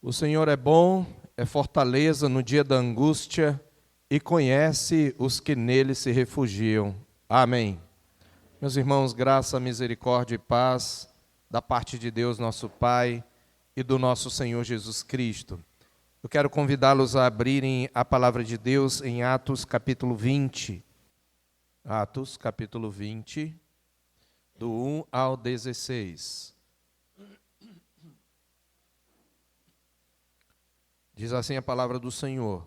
O Senhor é bom, é fortaleza no dia da angústia e conhece os que nele se refugiam. Amém. Meus irmãos, graça, misericórdia e paz da parte de Deus, nosso Pai, e do nosso Senhor Jesus Cristo. Eu quero convidá-los a abrirem a palavra de Deus em Atos capítulo 20. Atos capítulo 20, do 1 ao 16. Diz assim a palavra do Senhor.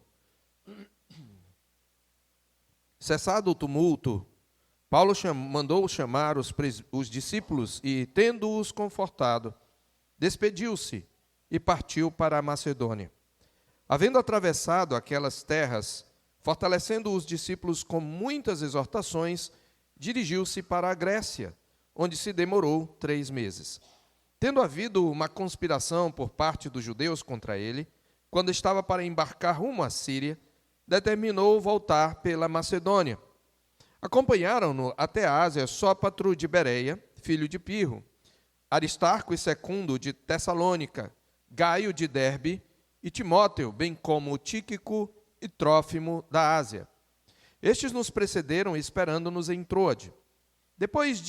Cessado o tumulto, Paulo mandou chamar os discípulos e, tendo-os confortado, despediu-se e partiu para a Macedônia. Havendo atravessado aquelas terras, fortalecendo os discípulos com muitas exortações, dirigiu-se para a Grécia, onde se demorou 3 meses. Tendo havido uma conspiração por parte dos judeus contra ele, quando estava para embarcar rumo à Síria, determinou voltar pela Macedônia. Acompanharam-no até a Ásia Sópatro de Bereia, filho de Pirro, Aristarco e Secundo de Tessalônica, Gaio de Derbe e Timóteo, bem como Tíquico e Trófimo da Ásia. Estes nos precederam esperando-nos em Troade. Depois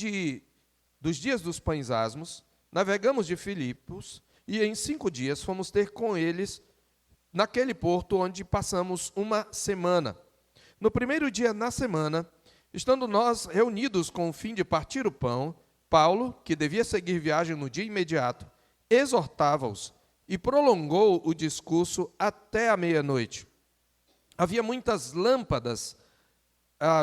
dos dias dos pães asmos, navegamos de Filipos e em 5 dias fomos ter com eles naquele porto onde passamos uma semana. No primeiro dia na semana, estando nós reunidos com o fim de partir o pão, Paulo, que devia seguir viagem no dia imediato, exortava-os e prolongou o discurso até a meia-noite. Havia muitas lâmpadas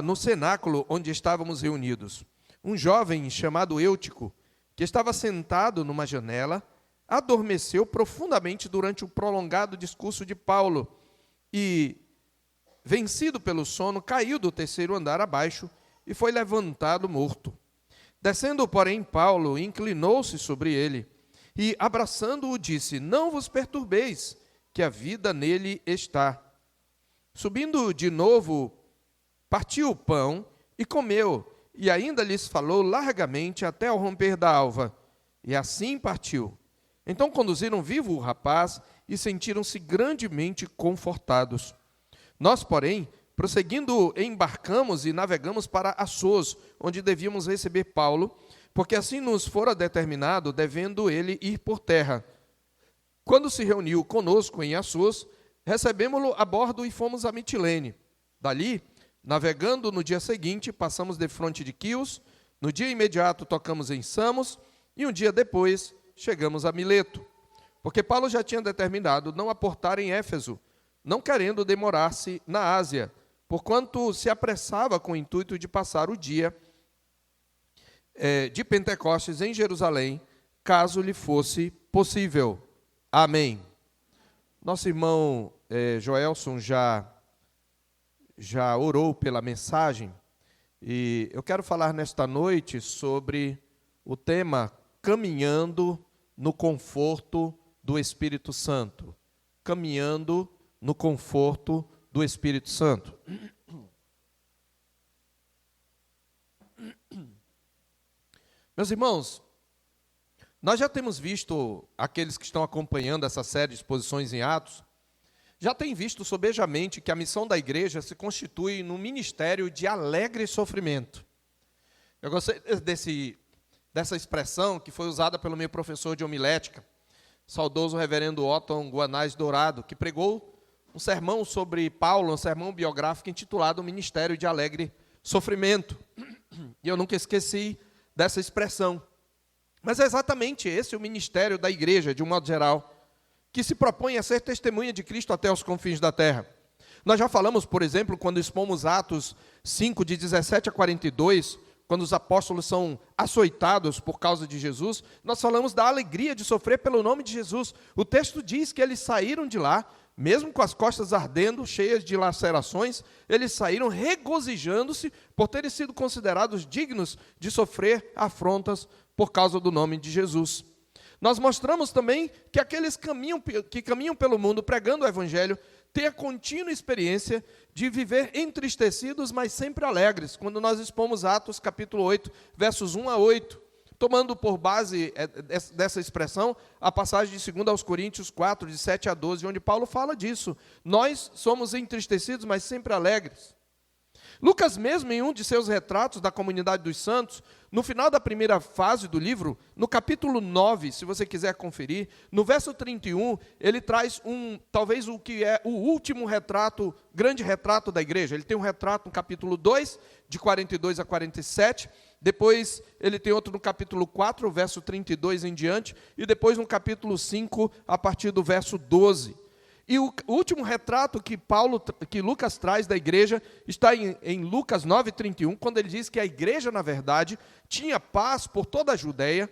no cenáculo onde estávamos reunidos. Um jovem chamado Eutico, que estava sentado numa janela, adormeceu profundamente durante o prolongado discurso de Paulo e, vencido pelo sono, caiu do 3º andar abaixo e foi levantado morto. Descendo, porém, Paulo inclinou-se sobre ele e, abraçando-o, disse: Não vos perturbeis, que a vida nele está. Subindo de novo, partiu o pão e comeu, e ainda lhes falou largamente até ao romper da alva. E assim partiu. Então conduziram vivo o rapaz e sentiram-se grandemente confortados. Nós, porém, prosseguindo, embarcamos e navegamos para Assos, onde devíamos receber Paulo, porque assim nos fora determinado, devendo ele ir por terra. Quando se reuniu conosco em Assos, recebemos-lo a bordo e fomos a Mitilene. Dali, navegando no dia seguinte, passamos defronte de Quios, no dia imediato tocamos em Samos, e um dia depois chegamos a Mileto, porque Paulo já tinha determinado não aportar em Éfeso, não querendo demorar-se na Ásia, porquanto se apressava com o intuito de passar o dia de Pentecostes em Jerusalém, caso lhe fosse possível. Amém. Nosso irmão Joelson já orou pela mensagem, e eu quero falar nesta noite sobre o tema caminhando no conforto do Espírito Santo. Caminhando no conforto do Espírito Santo. Meus irmãos, nós já temos visto, aqueles que estão acompanhando essa série de exposições em Atos, já têm visto sobejamente que a missão da igreja se constitui num ministério de alegre sofrimento. Eu gostei dessa expressão que foi usada pelo meu professor de homilética, saudoso reverendo Otton Guanais Dourado, que pregou um sermão sobre Paulo, um sermão biográfico intitulado Ministério de Alegre Sofrimento. E eu nunca esqueci dessa expressão. Mas é exatamente esse o ministério da igreja, de um modo geral, que se propõe a ser testemunha de Cristo até os confins da terra. Nós já falamos, por exemplo, quando expomos Atos 5, de 17 a 42, quando os apóstolos são açoitados por causa de Jesus, nós falamos da alegria de sofrer pelo nome de Jesus. O texto diz que eles saíram de lá, mesmo com as costas ardendo, cheias de lacerações, eles saíram regozijando-se por terem sido considerados dignos de sofrer afrontas por causa do nome de Jesus. Nós mostramos também que aqueles que caminham pelo mundo pregando o Evangelho têm a contínua experiência de viver entristecidos, mas sempre alegres. Quando nós expomos Atos capítulo 8, versos 1 a 8, tomando por base dessa expressão a passagem de 2 Coríntios 4, de 7 a 12, onde Paulo fala disso. Nós somos entristecidos, mas sempre alegres. Lucas mesmo, em um de seus retratos da comunidade dos santos, no final da primeira fase do livro, no capítulo 9, se você quiser conferir, no verso 31, ele traz talvez o que é o último retrato, grande retrato da igreja. Ele tem um retrato no capítulo 2, de 42 a 47, depois ele tem outro no capítulo 4, verso 32 em diante, e depois no capítulo 5, a partir do verso 12. E o último retrato que Lucas traz da igreja está em Lucas 9:31, quando ele diz que a igreja, na verdade, tinha paz por toda a Judeia,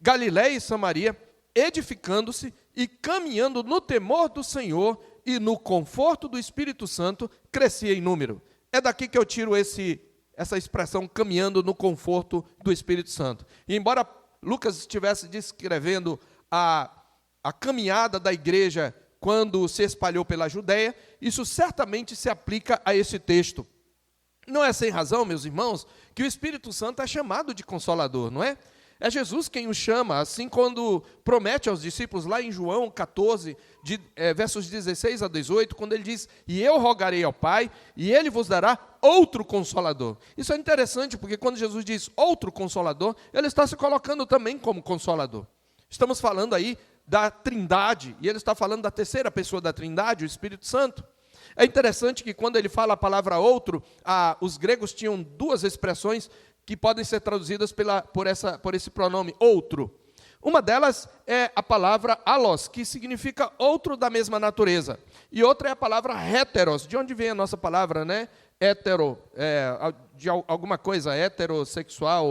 Galiléia e Samaria, edificando-se e caminhando no temor do Senhor e no conforto do Espírito Santo, crescia em número. É daqui que eu tiro essa expressão, caminhando no conforto do Espírito Santo. E embora Lucas estivesse descrevendo a caminhada da igreja quando se espalhou pela Judéia, isso certamente se aplica a esse texto. Não é sem razão, meus irmãos, que o Espírito Santo é chamado de Consolador, não é? É Jesus quem o chama, assim quando promete aos discípulos, lá em João 14, versos 16 a 18, quando ele diz, e eu rogarei ao Pai, e ele vos dará outro Consolador. Isso é interessante, porque quando Jesus diz outro Consolador, ele está se colocando também como Consolador. Estamos falando aí da Trindade, e ele está falando da terceira pessoa da Trindade, o Espírito Santo. É interessante que quando ele fala a palavra outro, os gregos tinham duas expressões que podem ser traduzidas por esse pronome, outro. Uma delas é a palavra allos, que significa outro da mesma natureza. E outra é a palavra heteros, de onde vem a nossa palavra, né? Hetero, de alguma coisa heterossexual,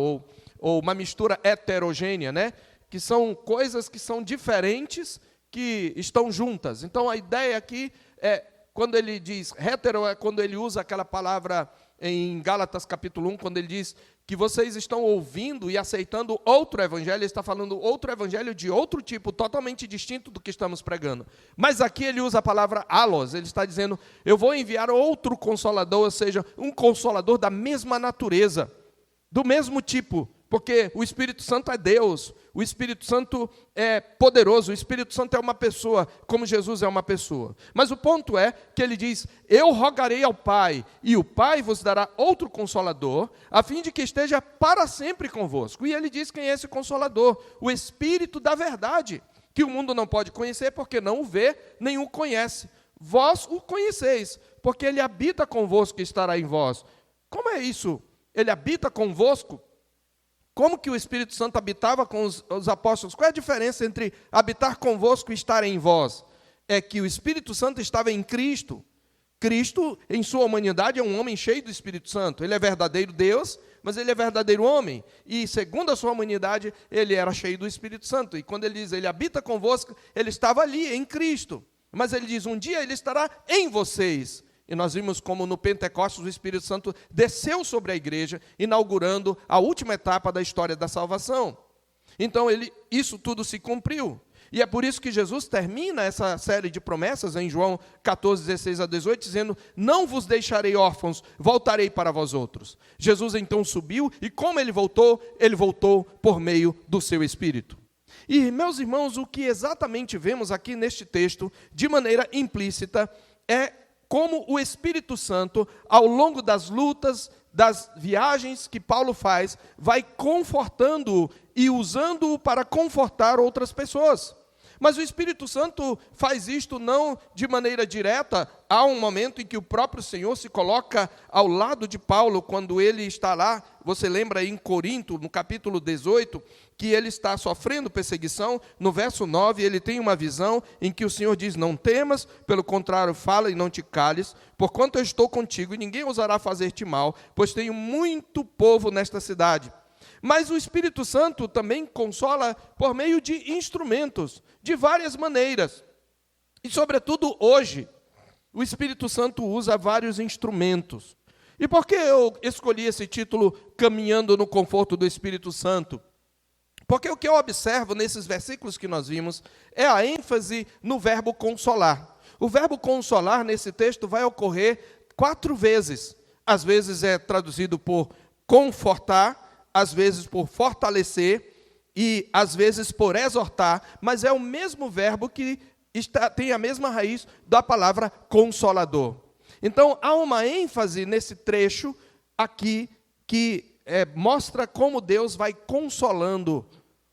ou uma mistura heterogênea, né? Que são coisas que são diferentes, que estão juntas. Então, a ideia aqui é, quando ele diz hétero, é quando ele usa aquela palavra em Gálatas capítulo 1, quando ele diz que vocês estão ouvindo e aceitando outro evangelho, ele está falando outro evangelho de outro tipo, totalmente distinto do que estamos pregando. Mas aqui ele usa a palavra allos, ele está dizendo, eu vou enviar outro consolador, ou seja, um consolador da mesma natureza, do mesmo tipo, porque o Espírito Santo é Deus, o Espírito Santo é poderoso, o Espírito Santo é uma pessoa, como Jesus é uma pessoa. Mas o ponto é que ele diz, eu rogarei ao Pai, e o Pai vos dará outro Consolador, a fim de que esteja para sempre convosco. E ele diz quem é esse Consolador, o Espírito da verdade, que o mundo não pode conhecer, porque não o vê, nem o conhece. Vós o conheceis, porque ele habita convosco e estará em vós. Como é isso? Ele habita convosco? Como que o Espírito Santo habitava com os apóstolos? Qual é a diferença entre habitar convosco e estar em vós? É que o Espírito Santo estava em Cristo. Cristo, em sua humanidade, é um homem cheio do Espírito Santo. Ele é verdadeiro Deus, mas ele é verdadeiro homem. E, segundo a sua humanidade, ele era cheio do Espírito Santo. E quando ele diz, ele habita convosco, ele estava ali, em Cristo. Mas ele diz, um dia ele estará em vocês. E nós vimos como no Pentecostes o Espírito Santo desceu sobre a igreja, inaugurando a última etapa da história da salvação. Então, isso tudo se cumpriu. E é por isso que Jesus termina essa série de promessas em João 14, 16 a 18, dizendo, não vos deixarei órfãos, voltarei para vós outros. Jesus então subiu, e como ele voltou por meio do seu Espírito. E, meus irmãos, o que exatamente vemos aqui neste texto, de maneira implícita, é como o Espírito Santo, ao longo das lutas, das viagens que Paulo faz, vai confortando-o e usando-o para confortar outras pessoas. Mas o Espírito Santo faz isto não de maneira direta. Há um momento em que o próprio Senhor se coloca ao lado de Paulo, quando ele está lá, você lembra aí em Corinto, no capítulo 18, que ele está sofrendo perseguição. No verso 9, ele tem uma visão em que o Senhor diz, não temas, pelo contrário, fala e não te cales, porquanto eu estou contigo e ninguém ousará fazer-te mal, pois tenho muito povo nesta cidade. Mas o Espírito Santo também consola por meio de instrumentos, de várias maneiras. E, sobretudo, hoje, o Espírito Santo usa vários instrumentos. E por que eu escolhi esse título, Caminhando no Conforto do Espírito Santo? Porque o que eu observo nesses versículos que nós vimos é a ênfase no verbo consolar. O verbo consolar, nesse texto, vai ocorrer 4 vezes. Às vezes é traduzido por confortar, às vezes por fortalecer e às vezes por exortar, mas é o mesmo verbo que tem a mesma raiz da palavra consolador. Então, há uma ênfase nesse trecho aqui que mostra como Deus vai consolando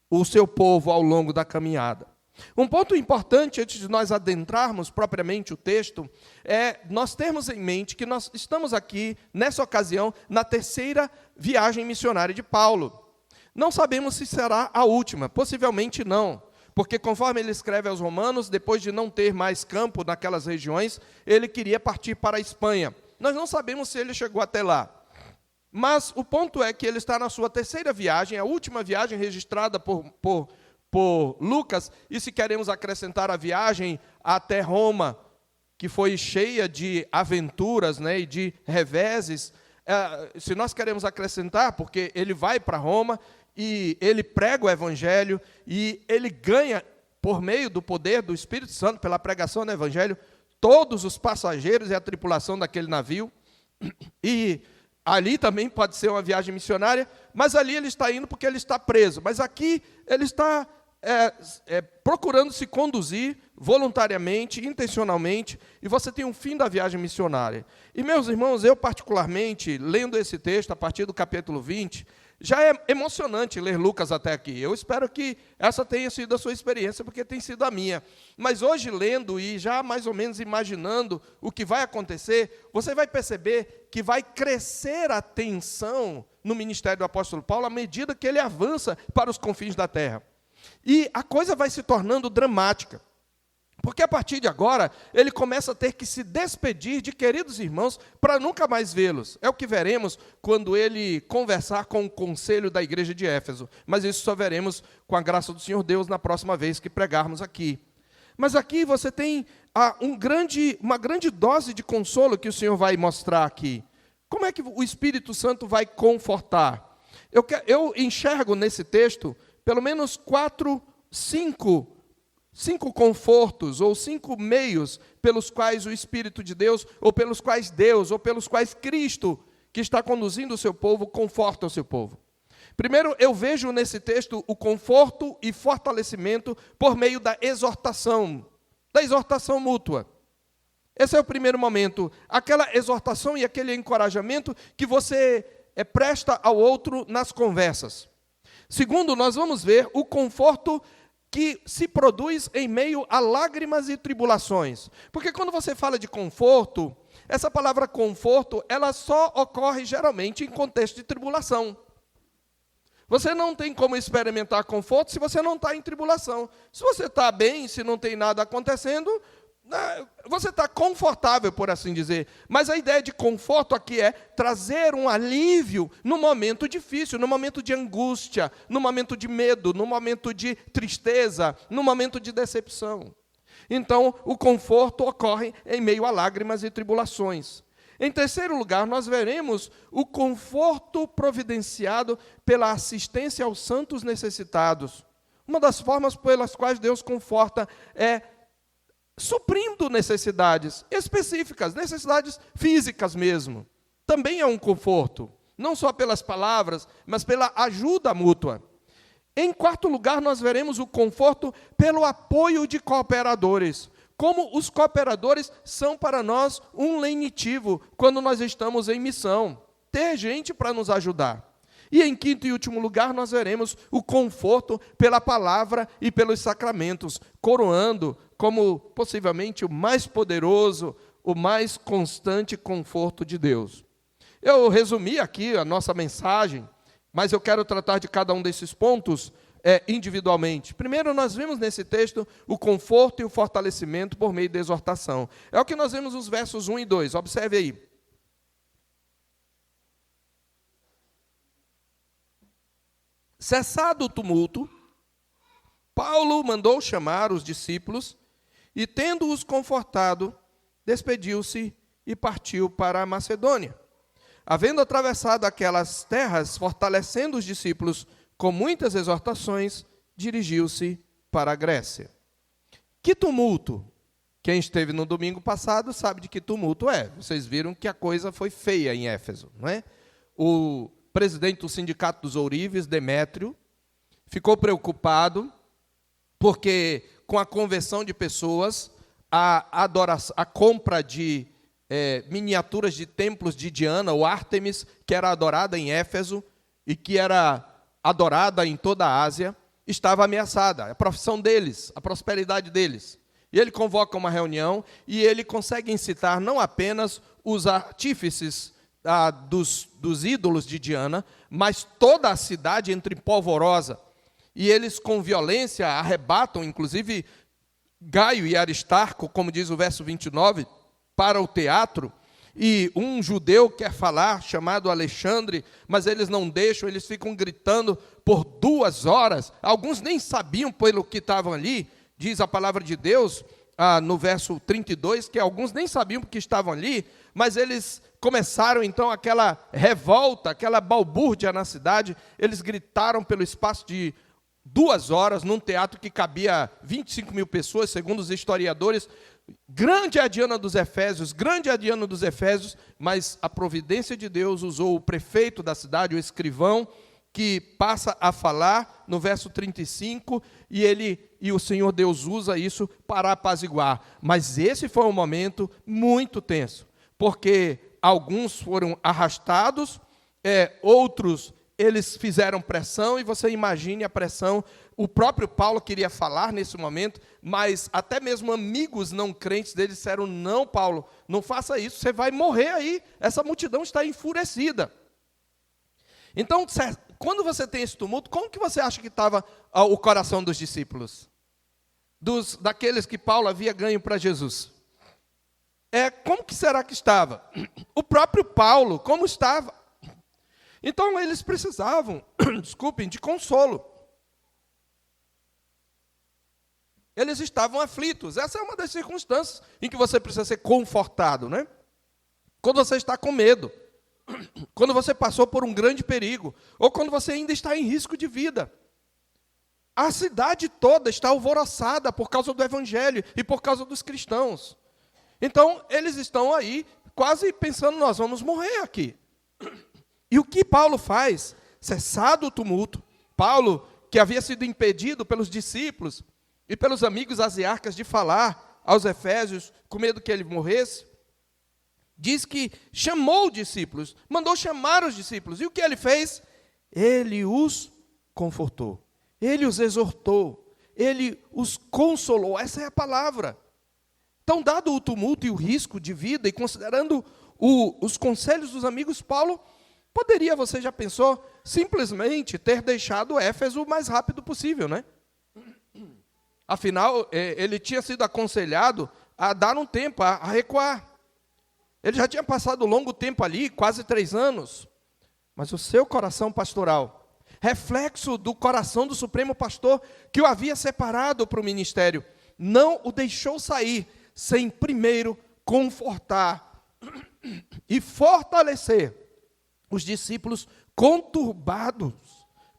o seu povo ao longo da caminhada. Um ponto importante, antes de nós adentrarmos propriamente o texto, é nós termos em mente que nós estamos aqui, nessa ocasião, na terceira viagem missionária de Paulo. Não sabemos se será a última, possivelmente não, porque conforme ele escreve aos Romanos, depois de não ter mais campo naquelas regiões, ele queria partir para a Espanha. Nós não sabemos se ele chegou até lá. Mas o ponto é que ele está na sua terceira viagem, a última viagem registrada por Lucas, e se queremos acrescentar a viagem até Roma, que foi cheia de aventuras, né, e de reveses, se nós queremos acrescentar, porque ele vai para Roma, e ele prega o Evangelho, e ele ganha, por meio do poder do Espírito Santo, pela pregação do Evangelho, todos os passageiros e a tripulação daquele navio, e ali também pode ser uma viagem missionária, mas ali ele está indo porque ele está preso. Mas aqui ele está procurando se conduzir voluntariamente, intencionalmente, e você tem um fim da viagem missionária. E, meus irmãos, eu particularmente, lendo esse texto, a partir do capítulo 20, já é emocionante ler Lucas até aqui. Eu espero que essa tenha sido a sua experiência, porque tem sido a minha. Mas hoje, lendo e já mais ou menos imaginando o que vai acontecer, você vai perceber que vai crescer a tensão no ministério do apóstolo Paulo à medida que ele avança para os confins da terra. E a coisa vai se tornando dramática. Porque a partir de agora, ele começa a ter que se despedir de queridos irmãos para nunca mais vê-los. É o que veremos quando ele conversar com o conselho da igreja de Éfeso. Mas isso só veremos com a graça do Senhor Deus na próxima vez que pregarmos aqui. Mas aqui você tem uma grande dose de consolo que o Senhor vai mostrar aqui. Como é que o Espírito Santo vai confortar? Eu enxergo nesse texto pelo menos 5 confortos, ou 5 meios pelos quais o Espírito de Deus, ou pelos quais Deus, ou pelos quais Cristo, que está conduzindo o seu povo, conforta o seu povo. Primeiro, eu vejo nesse texto o conforto e fortalecimento por meio da exortação mútua. Esse é o primeiro momento, aquela exortação e aquele encorajamento que você presta ao outro nas conversas. Segundo, nós vamos ver o conforto que se produz em meio a lágrimas e tribulações. Porque quando você fala de conforto, essa palavra conforto, ela só ocorre geralmente em contexto de tribulação. Você não tem como experimentar conforto se você não está em tribulação. Se você está bem, se não tem nada acontecendo, você está confortável, por assim dizer. Mas a ideia de conforto aqui é trazer um alívio no momento difícil, no momento de angústia, no momento de medo, no momento de tristeza, no momento de decepção. Então, o conforto ocorre em meio a lágrimas e tribulações. Em terceiro lugar, nós veremos o conforto providenciado pela assistência aos santos necessitados. Uma das formas pelas quais Deus conforta é suprindo necessidades específicas, necessidades físicas mesmo. Também é um conforto, não só pelas palavras, mas pela ajuda mútua. Em quarto lugar, nós veremos o conforto pelo apoio de cooperadores. Como os cooperadores são para nós um lenitivo quando nós estamos em missão. Ter gente para nos ajudar. E em quinto e último lugar, nós veremos o conforto pela palavra e pelos sacramentos, coroando como possivelmente o mais poderoso, o mais constante conforto de Deus. Eu resumi aqui a nossa mensagem, mas eu quero tratar de cada um desses pontos individualmente. Primeiro, nós vimos nesse texto o conforto e o fortalecimento por meio da exortação. É o que nós vemos nos versos 1 e 2. Observe aí. Cessado o tumulto, Paulo mandou chamar os discípulos e, tendo-os confortado, despediu-se e partiu para a Macedônia. Havendo atravessado aquelas terras, fortalecendo os discípulos com muitas exortações, dirigiu-se para a Grécia. Que tumulto! Quem esteve no domingo passado sabe de que tumulto é. Vocês viram que a coisa foi feia em Éfeso, não é? presidente do Sindicato dos Ourives, Demétrio, ficou preocupado porque com a conversão de pessoas, a compra de miniaturas de templos de Diana, ou Ártemis, que era adorada em Éfeso e que era adorada em toda a Ásia, estava ameaçada. A profissão deles, a prosperidade deles. E ele convoca uma reunião e ele consegue incitar não apenas os artífices dos ídolos de Diana, mas toda a cidade entra em polvorosa. E eles, com violência, arrebatam, inclusive, Gaio e Aristarco, como diz o verso 29, para o teatro. E um judeu quer falar, chamado Alexandre, mas eles não deixam, eles ficam gritando por 2 horas. Alguns nem sabiam pelo que estavam ali. Diz a palavra de Deus, no verso 32, que alguns nem sabiam porque estavam ali, mas eles começaram, então, aquela revolta, aquela balbúrdia na cidade. Eles gritaram pelo espaço de 2 horas, num teatro que cabia 25 mil pessoas, segundo os historiadores. Grande é a Diana dos Efésios, grande é a Diana dos Efésios, mas a providência de Deus usou o prefeito da cidade, o escrivão, que passa a falar no verso 35, e o Senhor Deus usa isso para apaziguar. Mas esse foi um momento muito tenso, porque alguns foram arrastados, outros eles fizeram pressão, e você imagine a pressão. O próprio Paulo queria falar nesse momento, mas até mesmo amigos não crentes dele disseram: não, Paulo, não faça isso, você vai morrer aí, essa multidão está enfurecida. Então, quando você tem esse tumulto, como que você acha que estava o coração dos discípulos? Daqueles que Paulo havia ganho para Jesus? Como que será que estava? O próprio Paulo, como estava? Então, eles precisavam, desculpem, de consolo. Eles estavam aflitos. Essa é uma das circunstâncias em que você precisa ser confortado, né? Quando você está com medo, quando você passou por um grande perigo, ou quando você ainda está em risco de vida. A cidade toda está alvoroçada por causa do Evangelho e por causa dos cristãos. Então, eles estão aí quase pensando: nós vamos morrer aqui. E o que Paulo faz? Cessado o tumulto, Paulo, que havia sido impedido pelos discípulos e pelos amigos asiarcas de falar aos efésios, com medo que ele morresse, diz que chamou os discípulos, mandou chamar os discípulos. E o que ele fez? Ele os confortou, ele os exortou, ele os consolou. Essa é a palavra. Então, dado o tumulto e o risco de vida, e considerando os conselhos dos amigos, Paulo poderia, você já pensou, simplesmente ter deixado Éfeso o mais rápido possível, né? Afinal, ele tinha sido aconselhado a dar um tempo, a recuar. Ele já tinha passado longo tempo ali, quase 3 anos. Mas o seu coração pastoral, reflexo do coração do Supremo Pastor, que o havia separado para o ministério, não o deixou sair sem primeiro confortar e fortalecer os discípulos conturbados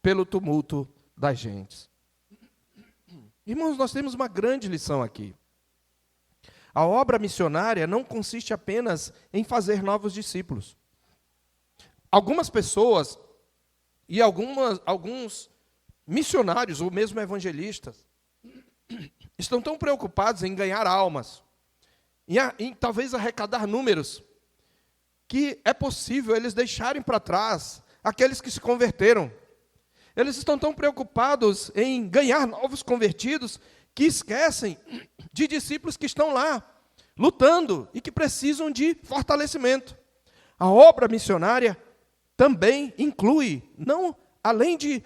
pelo tumulto das gentes. Irmãos, nós temos uma grande lição aqui. A obra missionária não consiste apenas em fazer novos discípulos. Algumas pessoas e alguns missionários, ou mesmo evangelistas, estão tão preocupados em ganhar almas, em talvez arrecadar números, que é possível eles deixarem para trás aqueles que se converteram. Eles estão tão preocupados em ganhar novos convertidos que esquecem de discípulos que estão lá, lutando e que precisam de fortalecimento. A obra missionária também inclui, não além de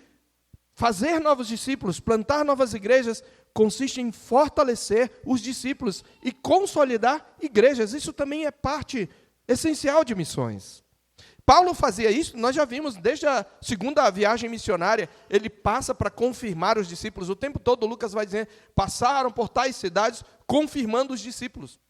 fazer novos discípulos, plantar novas igrejas, consiste em fortalecer os discípulos e consolidar igrejas. Isso também é parte essencial de missões. Paulo fazia isso, nós já vimos, desde a segunda viagem missionária, ele passa para confirmar os discípulos. O tempo todo, Lucas vai dizer, passaram por tais cidades, confirmando os discípulos.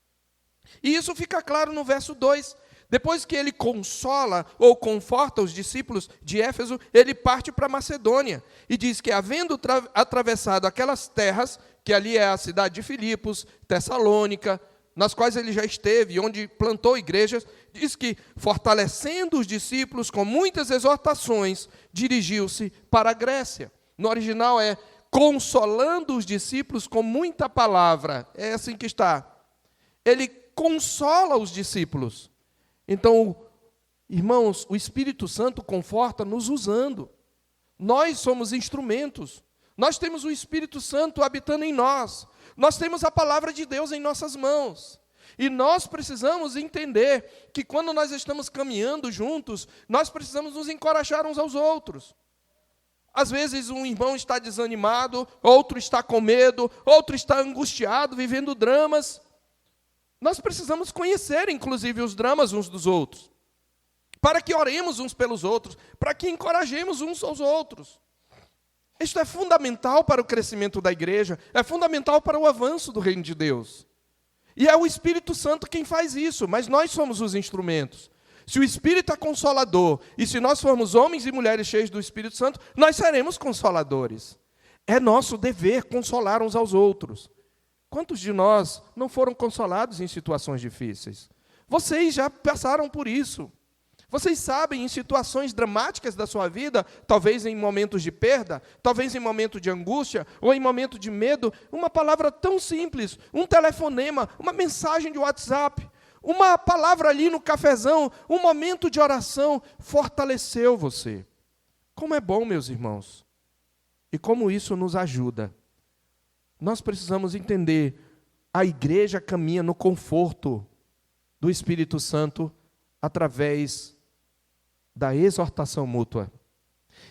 E isso fica claro no verso 2. Depois que ele consola ou conforta os discípulos de Éfeso, ele parte para Macedônia. E diz que, havendo atravessado aquelas terras, que ali é a cidade de Filipos, Tessalônica, nas quais ele já esteve, onde plantou igrejas, diz que, fortalecendo os discípulos com muitas exortações, dirigiu-se para a Grécia. No original é consolando os discípulos com muita palavra. É assim que está. Ele consola os discípulos. Então, irmãos, o Espírito Santo conforta nos usando. Nós somos instrumentos. Nós temos o Espírito Santo habitando em nós. Nós temos a palavra de Deus em nossas mãos. E nós precisamos entender que quando nós estamos caminhando juntos, nós precisamos nos encorajar uns aos outros. Às vezes um irmão está desanimado, outro está com medo, outro está angustiado, vivendo dramas. Nós precisamos conhecer, inclusive, os dramas uns dos outros, para que oremos uns pelos outros, para que encorajemos uns aos outros. Isto é fundamental para o crescimento da igreja, é fundamental para o avanço do reino de Deus. E é o Espírito Santo quem faz isso, mas nós somos os instrumentos. Se o Espírito é consolador, e se nós formos homens e mulheres cheios do Espírito Santo, nós seremos consoladores. É nosso dever consolar uns aos outros. Quantos de nós não foram consolados em situações difíceis? Vocês já passaram por isso. Vocês sabem, em situações dramáticas da sua vida, talvez em momentos de perda, talvez em momento de angústia, ou em momento de medo, uma palavra tão simples, um telefonema, uma mensagem de WhatsApp, uma palavra ali no cafezão, um momento de oração, fortaleceu você. Como é bom, meus irmãos, e como isso nos ajuda. Nós precisamos entender, a igreja caminha no conforto do Espírito Santo através da exortação mútua.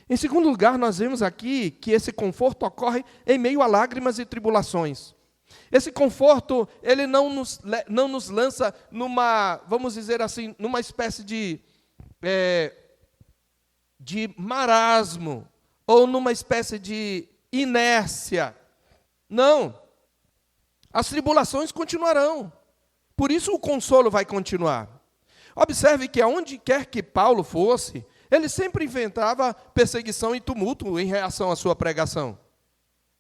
Em segundo lugar, nós vemos aqui que esse conforto ocorre em meio a lágrimas e tribulações. Esse conforto, ele não nos lança numa, vamos dizer assim, numa espécie de marasmo, ou numa espécie de inércia. Não. As tribulações continuarão. Por isso o consolo vai continuar. Observe que aonde quer que Paulo fosse, ele sempre enfrentava perseguição e tumulto em reação à sua pregação.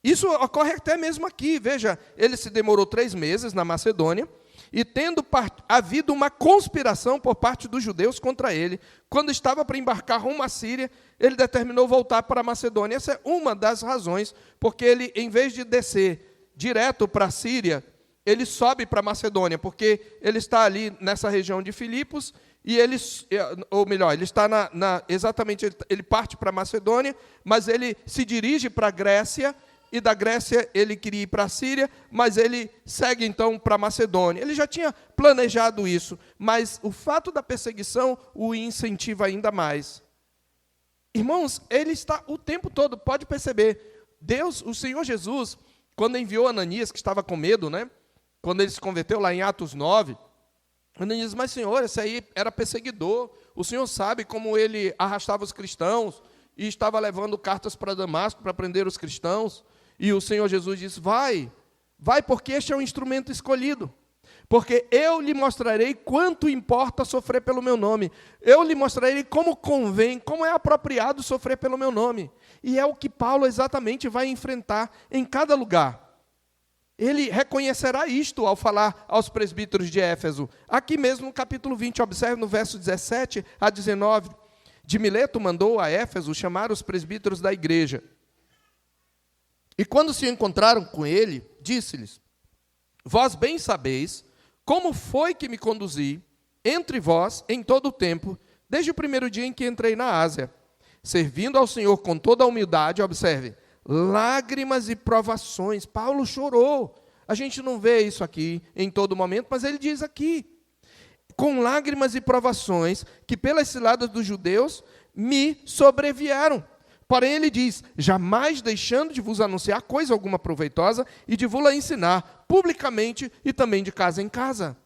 Isso ocorre até mesmo aqui. Veja, ele se demorou 3 meses na Macedônia, e tendo havido uma conspiração por parte dos judeus contra ele, quando estava para embarcar rumo à Síria, ele determinou voltar para a Macedônia. Essa é uma das razões, porque ele, em vez de descer direto para a Síria, ele sobe para a Macedônia, porque ele está ali nessa região de Filipos, e ele está exatamente, ele parte para a Macedônia, mas ele se dirige para a Grécia, e da Grécia ele queria ir para a Síria, mas ele segue então para a Macedônia. Ele já tinha planejado isso, mas o fato da perseguição o incentiva ainda mais. Irmãos, ele está o tempo todo, pode perceber, Deus, o Senhor Jesus, quando enviou Ananias, que estava com medo, né? Quando ele se converteu lá em Atos 9, Ananias disse, mas Senhor, esse aí era perseguidor, o Senhor sabe como ele arrastava os cristãos, e estava levando cartas para Damasco para prender os cristãos, e o Senhor Jesus disse, vai, porque este é um instrumento escolhido, porque eu lhe mostrarei quanto importa sofrer pelo meu nome, eu lhe mostrarei como convém, como é apropriado sofrer pelo meu nome, e é o que Paulo exatamente vai enfrentar em cada lugar. Ele reconhecerá isto ao falar aos presbíteros de Éfeso. Aqui mesmo no capítulo 20, observe no verso 17 a 19. De Mileto mandou a Éfeso chamar os presbíteros da igreja. E quando se encontraram com ele, disse-lhes, vós bem sabeis como foi que me conduzi entre vós em todo o tempo, desde o primeiro dia em que entrei na Ásia, servindo ao Senhor com toda a humildade, observe, lágrimas e provações. Paulo chorou. A gente não vê isso aqui em todo momento, mas ele diz aqui, com lágrimas e provações, que pelas ciladas dos judeus me sobrevieram. Porém ele diz, jamais deixando de vos anunciar coisa alguma proveitosa e de vos ensinar publicamente e também de casa em casa.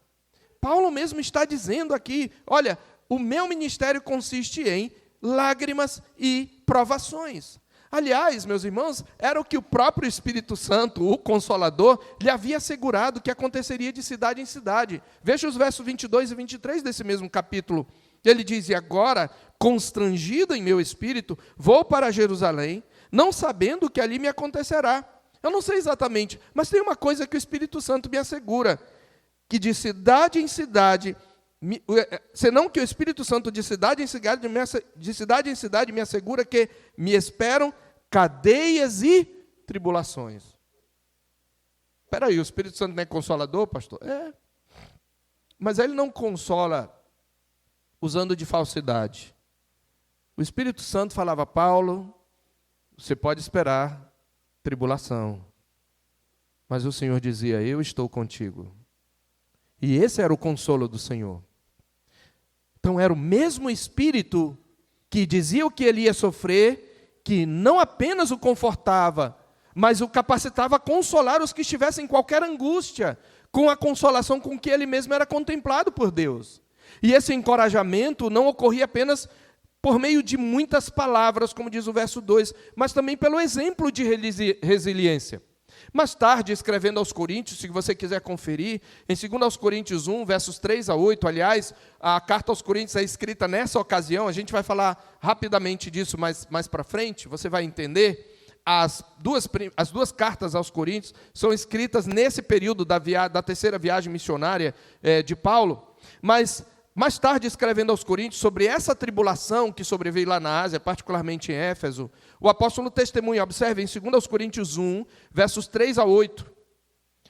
Paulo mesmo está dizendo aqui, olha, o meu ministério consiste em lágrimas e provações. Aliás, meus irmãos, era o que o próprio Espírito Santo, o Consolador, lhe havia assegurado que aconteceria de cidade em cidade. Veja os versos 22 e 23 desse mesmo capítulo. Ele diz, e agora, constrangido em meu espírito, vou para Jerusalém, não sabendo o que ali me acontecerá. Eu não sei exatamente, mas tem uma coisa que o Espírito Santo me assegura. que de cidade em cidade, senão que o Espírito Santo de cidade em cidade me assegura que me esperam cadeias e tribulações. Espera aí, o Espírito Santo não é consolador, pastor? É. Mas ele não consola usando de falsidade. O Espírito Santo falava: Paulo, você pode esperar tribulação. Mas o Senhor dizia: eu estou contigo. E esse era o consolo do Senhor. Então era o mesmo Espírito que dizia o que ele ia sofrer, que não apenas o confortava, mas o capacitava a consolar os que estivessem em qualquer angústia, com a consolação com que ele mesmo era contemplado por Deus. E esse encorajamento não ocorria apenas por meio de muitas palavras, como diz o verso 2, mas também pelo exemplo de resiliência. Mais tarde, escrevendo aos Coríntios, se você quiser conferir, em 2 Coríntios 1, versos 3 a 8, aliás, a carta aos Coríntios é escrita nessa ocasião, a gente vai falar rapidamente disso mais para frente, você vai entender. As duas cartas aos Coríntios são escritas nesse período da terceira viagem missionária de Paulo, mas mais tarde, escrevendo aos Coríntios sobre essa tribulação que sobreveio lá na Ásia, particularmente em Éfeso, o apóstolo testemunha, observe, em 2 Coríntios 1, versos 3 a 8.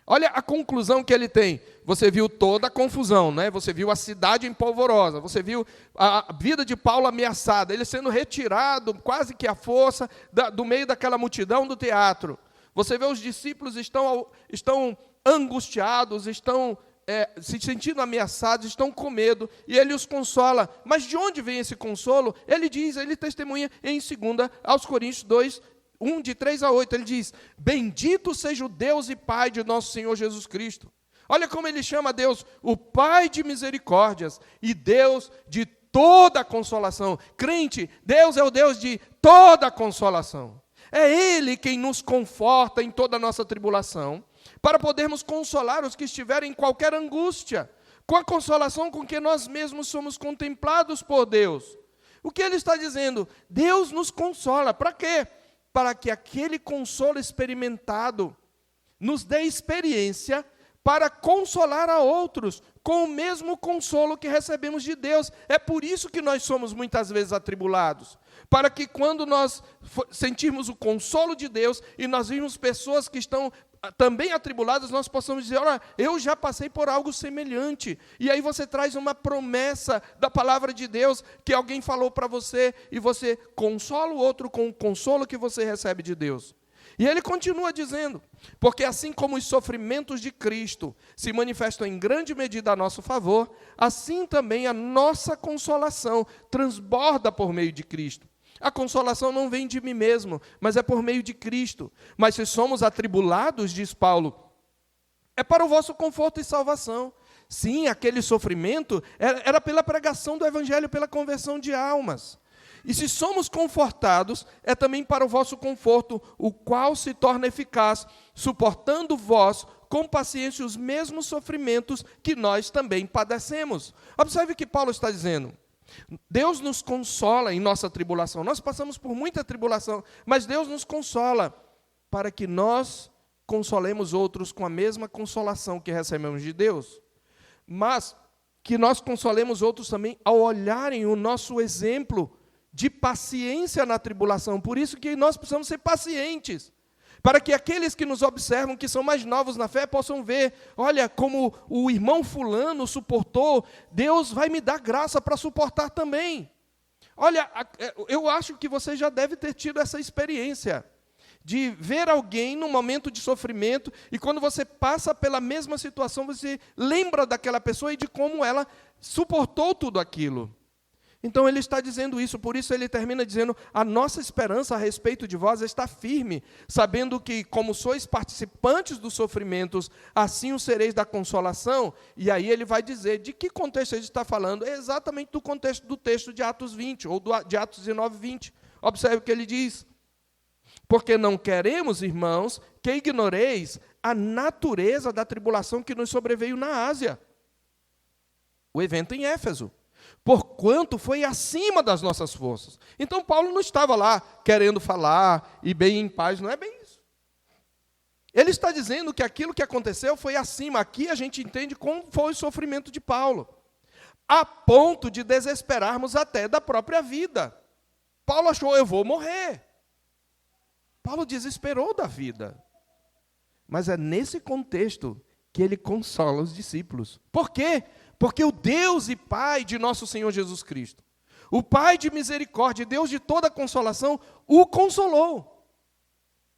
Olha a conclusão que ele tem. Você viu toda a confusão, né? Você viu a cidade empolvorosa, você viu a vida de Paulo ameaçada, ele sendo retirado quase que à força do meio daquela multidão do teatro. Você vê os discípulos estão angustiados, estão se sentindo ameaçados, estão com medo, e ele os consola. Mas de onde vem esse consolo? Ele testemunha em 2 aos Coríntios 2, 1, de 3 a 8, ele diz: bendito seja o Deus e Pai de nosso Senhor Jesus Cristo. Olha como ele chama Deus, o Pai de misericórdias e Deus de toda consolação. Crente, Deus é o Deus de toda consolação. É Ele quem nos conforta em toda a nossa tribulação, para podermos consolar os que estiverem em qualquer angústia, com a consolação com que nós mesmos somos contemplados por Deus. O que ele está dizendo? Deus nos consola. Para quê? Para que aquele consolo experimentado nos dê experiência para consolar a outros com o mesmo consolo que recebemos de Deus. É por isso que nós somos muitas vezes atribulados. Para que quando nós sentirmos o consolo de Deus e nós vimos pessoas que estão também atribuladas, nós possamos dizer: olha, eu já passei por algo semelhante. E aí você traz uma promessa da palavra de Deus que alguém falou para você, e você consola o outro com o consolo que você recebe de Deus. E ele continua dizendo: porque assim como os sofrimentos de Cristo se manifestam em grande medida a nosso favor, assim também a nossa consolação transborda por meio de Cristo. A consolação não vem de mim mesmo, mas é por meio de Cristo. Mas se somos atribulados, diz Paulo, é para o vosso conforto e salvação. Sim, aquele sofrimento era pela pregação do Evangelho, pela conversão de almas. E se somos confortados, é também para o vosso conforto, o qual se torna eficaz, suportando vós com paciência os mesmos sofrimentos que nós também padecemos. Observe o que Paulo está dizendo. Deus nos consola em nossa tribulação. Nós passamos por muita tribulação, mas Deus nos consola para que nós consolemos outros com a mesma consolação que recebemos de Deus. Mas que nós consolemos outros também ao olharem o nosso exemplo de paciência na tribulação. Por isso que nós precisamos ser pacientes, para que aqueles que nos observam, que são mais novos na fé, possam ver: olha, como o irmão fulano suportou, Deus vai me dar graça para suportar também. Olha, eu acho que você já deve ter tido essa experiência, de ver alguém num momento de sofrimento, e quando você passa pela mesma situação, você lembra daquela pessoa e de como ela suportou tudo aquilo. Então ele está dizendo isso, por isso ele termina dizendo: a nossa esperança a respeito de vós está firme, sabendo que, como sois participantes dos sofrimentos, assim o sereis da consolação. E aí ele vai dizer de que contexto ele está falando. É exatamente do contexto do texto de Atos 20, ou de Atos 19, 20. Observe o que ele diz: porque não queremos, irmãos, que ignoreis a natureza da tribulação que nos sobreveio na Ásia. O evento em Éfeso. Porquanto foi acima das nossas forças. Então Paulo não estava lá querendo falar e bem em paz, não é bem isso. Ele está dizendo que aquilo que aconteceu foi acima. Aqui a gente entende como foi o sofrimento de Paulo, a ponto de desesperarmos até da própria vida. Paulo achou, eu vou morrer. Paulo desesperou da vida. Mas é nesse contexto que ele consola os discípulos. Por quê? Porque o Deus e Pai de nosso Senhor Jesus Cristo, o Pai de misericórdia, Deus de toda consolação, o consolou.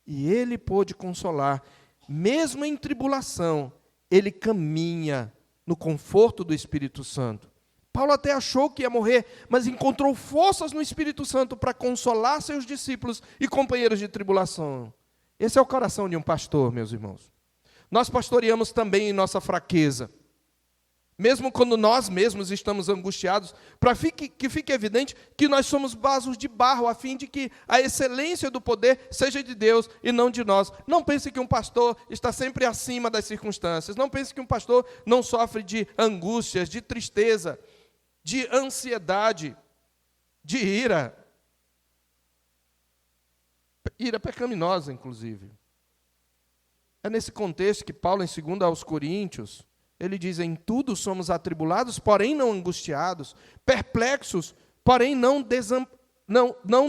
E ele pôde consolar. Mesmo em tribulação, ele caminha no conforto do Espírito Santo. Paulo até achou que ia morrer, mas encontrou forças no Espírito Santo para consolar seus discípulos e companheiros de tribulação. Esse é o coração de um pastor, meus irmãos. Nós pastoreamos também em nossa fraqueza. Mesmo quando nós mesmos estamos angustiados, para que fique evidente que nós somos vasos de barro, a fim de que a excelência do poder seja de Deus e não de nós. Não pense que um pastor está sempre acima das circunstâncias. Não pense que um pastor não sofre de angústias, de tristeza, de ansiedade, de ira. Ira pecaminosa, inclusive. É nesse contexto que Paulo, em 2 aos Coríntios, ele diz, em tudo somos atribulados, porém não angustiados, perplexos, porém não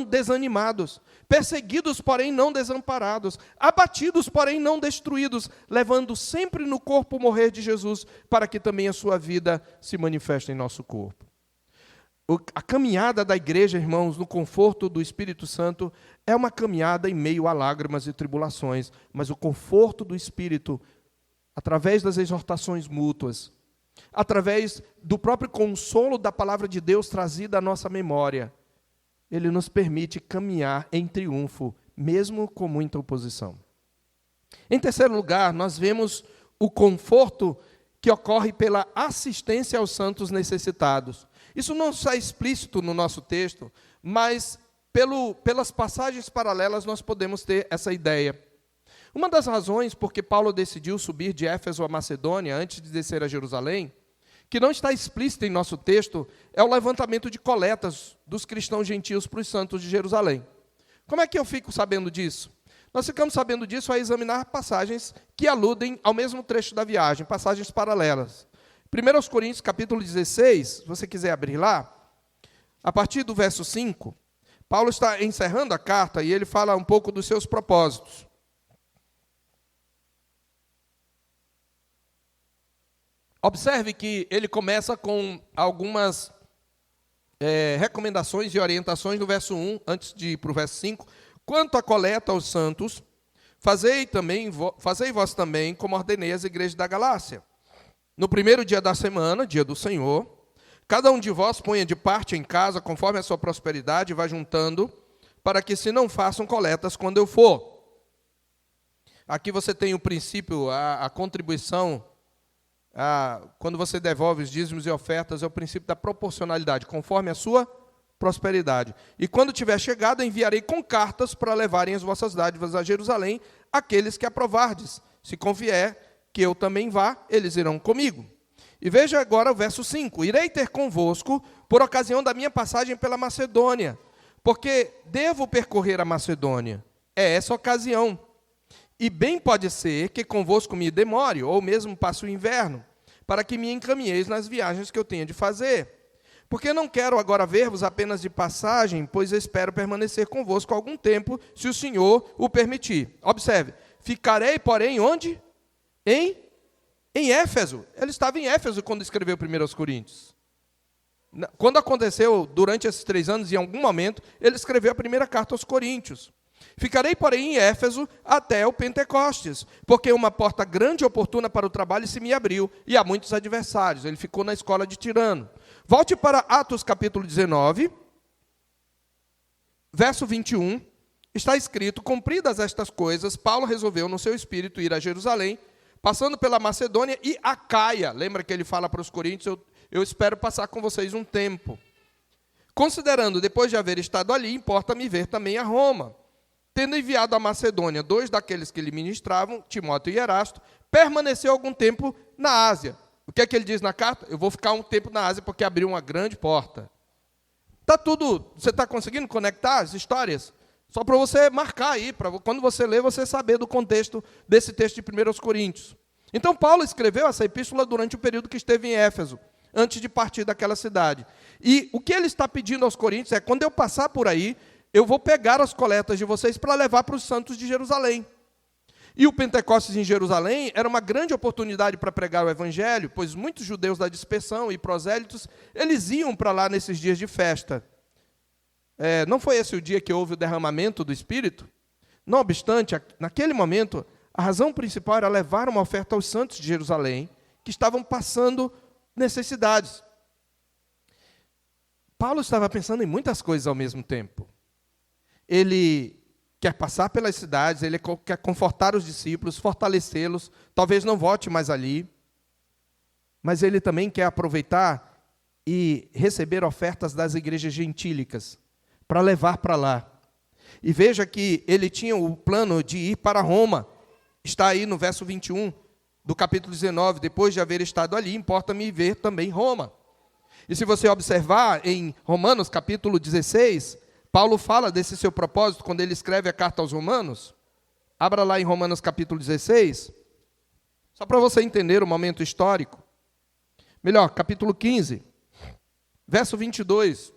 desanimados, perseguidos, porém não desamparados, abatidos, porém não destruídos, levando sempre no corpo o morrer de Jesus, para que também a sua vida se manifeste em nosso corpo. A caminhada da igreja, irmãos, no conforto do Espírito Santo, é uma caminhada em meio a lágrimas e tribulações, mas o conforto do Espírito, através das exortações mútuas, através do próprio consolo da palavra de Deus trazida à nossa memória, ele nos permite caminhar em triunfo, mesmo com muita oposição. Em terceiro lugar, nós vemos o conforto que ocorre pela assistência aos santos necessitados. Isso não está explícito no nosso texto, mas pelas passagens paralelas nós podemos ter essa ideia. Uma das razões por que Paulo decidiu subir de Éfeso a Macedônia antes de descer a Jerusalém, que não está explícito em nosso texto, é o levantamento de coletas dos cristãos gentios para os santos de Jerusalém. Como é que eu fico sabendo disso? Nós ficamos sabendo disso ao examinar passagens que aludem ao mesmo trecho da viagem, passagens paralelas. 1 Coríntios, capítulo 16, se você quiser abrir lá, a partir do verso 5, Paulo está encerrando a carta e ele fala um pouco dos seus propósitos. Observe que ele começa com algumas recomendações e orientações no verso 1, antes de ir para o verso 5. Quanto à coleta aos santos, fazei vós também, como ordenei às igrejas da Galácia. No primeiro dia da semana, dia do Senhor, cada um de vós ponha de parte em casa, conforme a sua prosperidade, e vá juntando, para que se não façam coletas quando eu for. Aqui você tem o princípio, a contribuição, quando você devolve os dízimos e ofertas, é o princípio da proporcionalidade, conforme a sua prosperidade. E quando tiver chegado, enviarei com cartas para levarem as vossas dádivas a Jerusalém, aqueles que aprovardes. Se convier que eu também vá, eles irão comigo. E veja agora o verso 5. Irei ter convosco por ocasião da minha passagem pela Macedônia, porque devo percorrer a Macedônia. É essa ocasião. E bem pode ser que convosco me demore, ou mesmo passe o inverno, para que me encaminheis nas viagens que eu tenho de fazer. Porque não quero agora ver-vos apenas de passagem, pois espero permanecer convosco algum tempo, se o Senhor o permitir. Observe, ficarei, porém, onde? Em Éfeso. Ele estava em Éfeso quando escreveu 1 Coríntios. Quando aconteceu, durante esses 3 anos, em algum momento, ele escreveu a primeira carta aos Coríntios. Ficarei, porém, em Éfeso até o Pentecostes, porque uma porta grande e oportuna para o trabalho se me abriu, e há muitos adversários. Ele ficou na escola de Tirano. Volte para Atos capítulo 19, verso 21. Está escrito, cumpridas estas coisas, Paulo resolveu no seu espírito ir a Jerusalém, passando pela Macedônia e Acaia. Lembra que ele fala para os coríntios, eu espero passar com vocês um tempo. Considerando, depois de haver estado ali, importa-me ver também a Roma. Tendo enviado à Macedônia 2 daqueles que lhe ministravam, Timóteo e Erasto, permaneceu algum tempo na Ásia. O que é que ele diz na carta? Eu vou ficar um tempo na Ásia porque abriu uma grande porta. Você está conseguindo conectar as histórias? Só para você marcar aí, para quando você ler, você saber do contexto desse texto de 1 Coríntios. Então, Paulo escreveu essa epístola durante o período que esteve em Éfeso, antes de partir daquela cidade. E o que ele está pedindo aos coríntios é, quando eu passar por aí, eu vou pegar as coletas de vocês para levar para os santos de Jerusalém. E o Pentecostes em Jerusalém era uma grande oportunidade para pregar o evangelho, pois muitos judeus da dispersão e prosélitos, eles iam para lá nesses dias de festa. Não foi esse o dia que houve o derramamento do Espírito? Não obstante, naquele momento, a razão principal era levar uma oferta aos santos de Jerusalém, que estavam passando necessidades. Paulo estava pensando em muitas coisas ao mesmo tempo. Ele quer passar pelas cidades, ele quer confortar os discípulos, fortalecê-los, talvez não volte mais ali, mas ele também quer aproveitar e receber ofertas das igrejas gentílicas, para levar para lá. E veja que ele tinha o plano de ir para Roma. Está aí no verso 21 do capítulo 19. Depois de haver estado ali, importa-me ver também Roma. E se você observar em Romanos capítulo 16, Paulo fala desse seu propósito quando ele escreve a carta aos Romanos. Abra lá em Romanos capítulo 16, só para você entender o momento histórico. Melhor, capítulo 15, verso 22.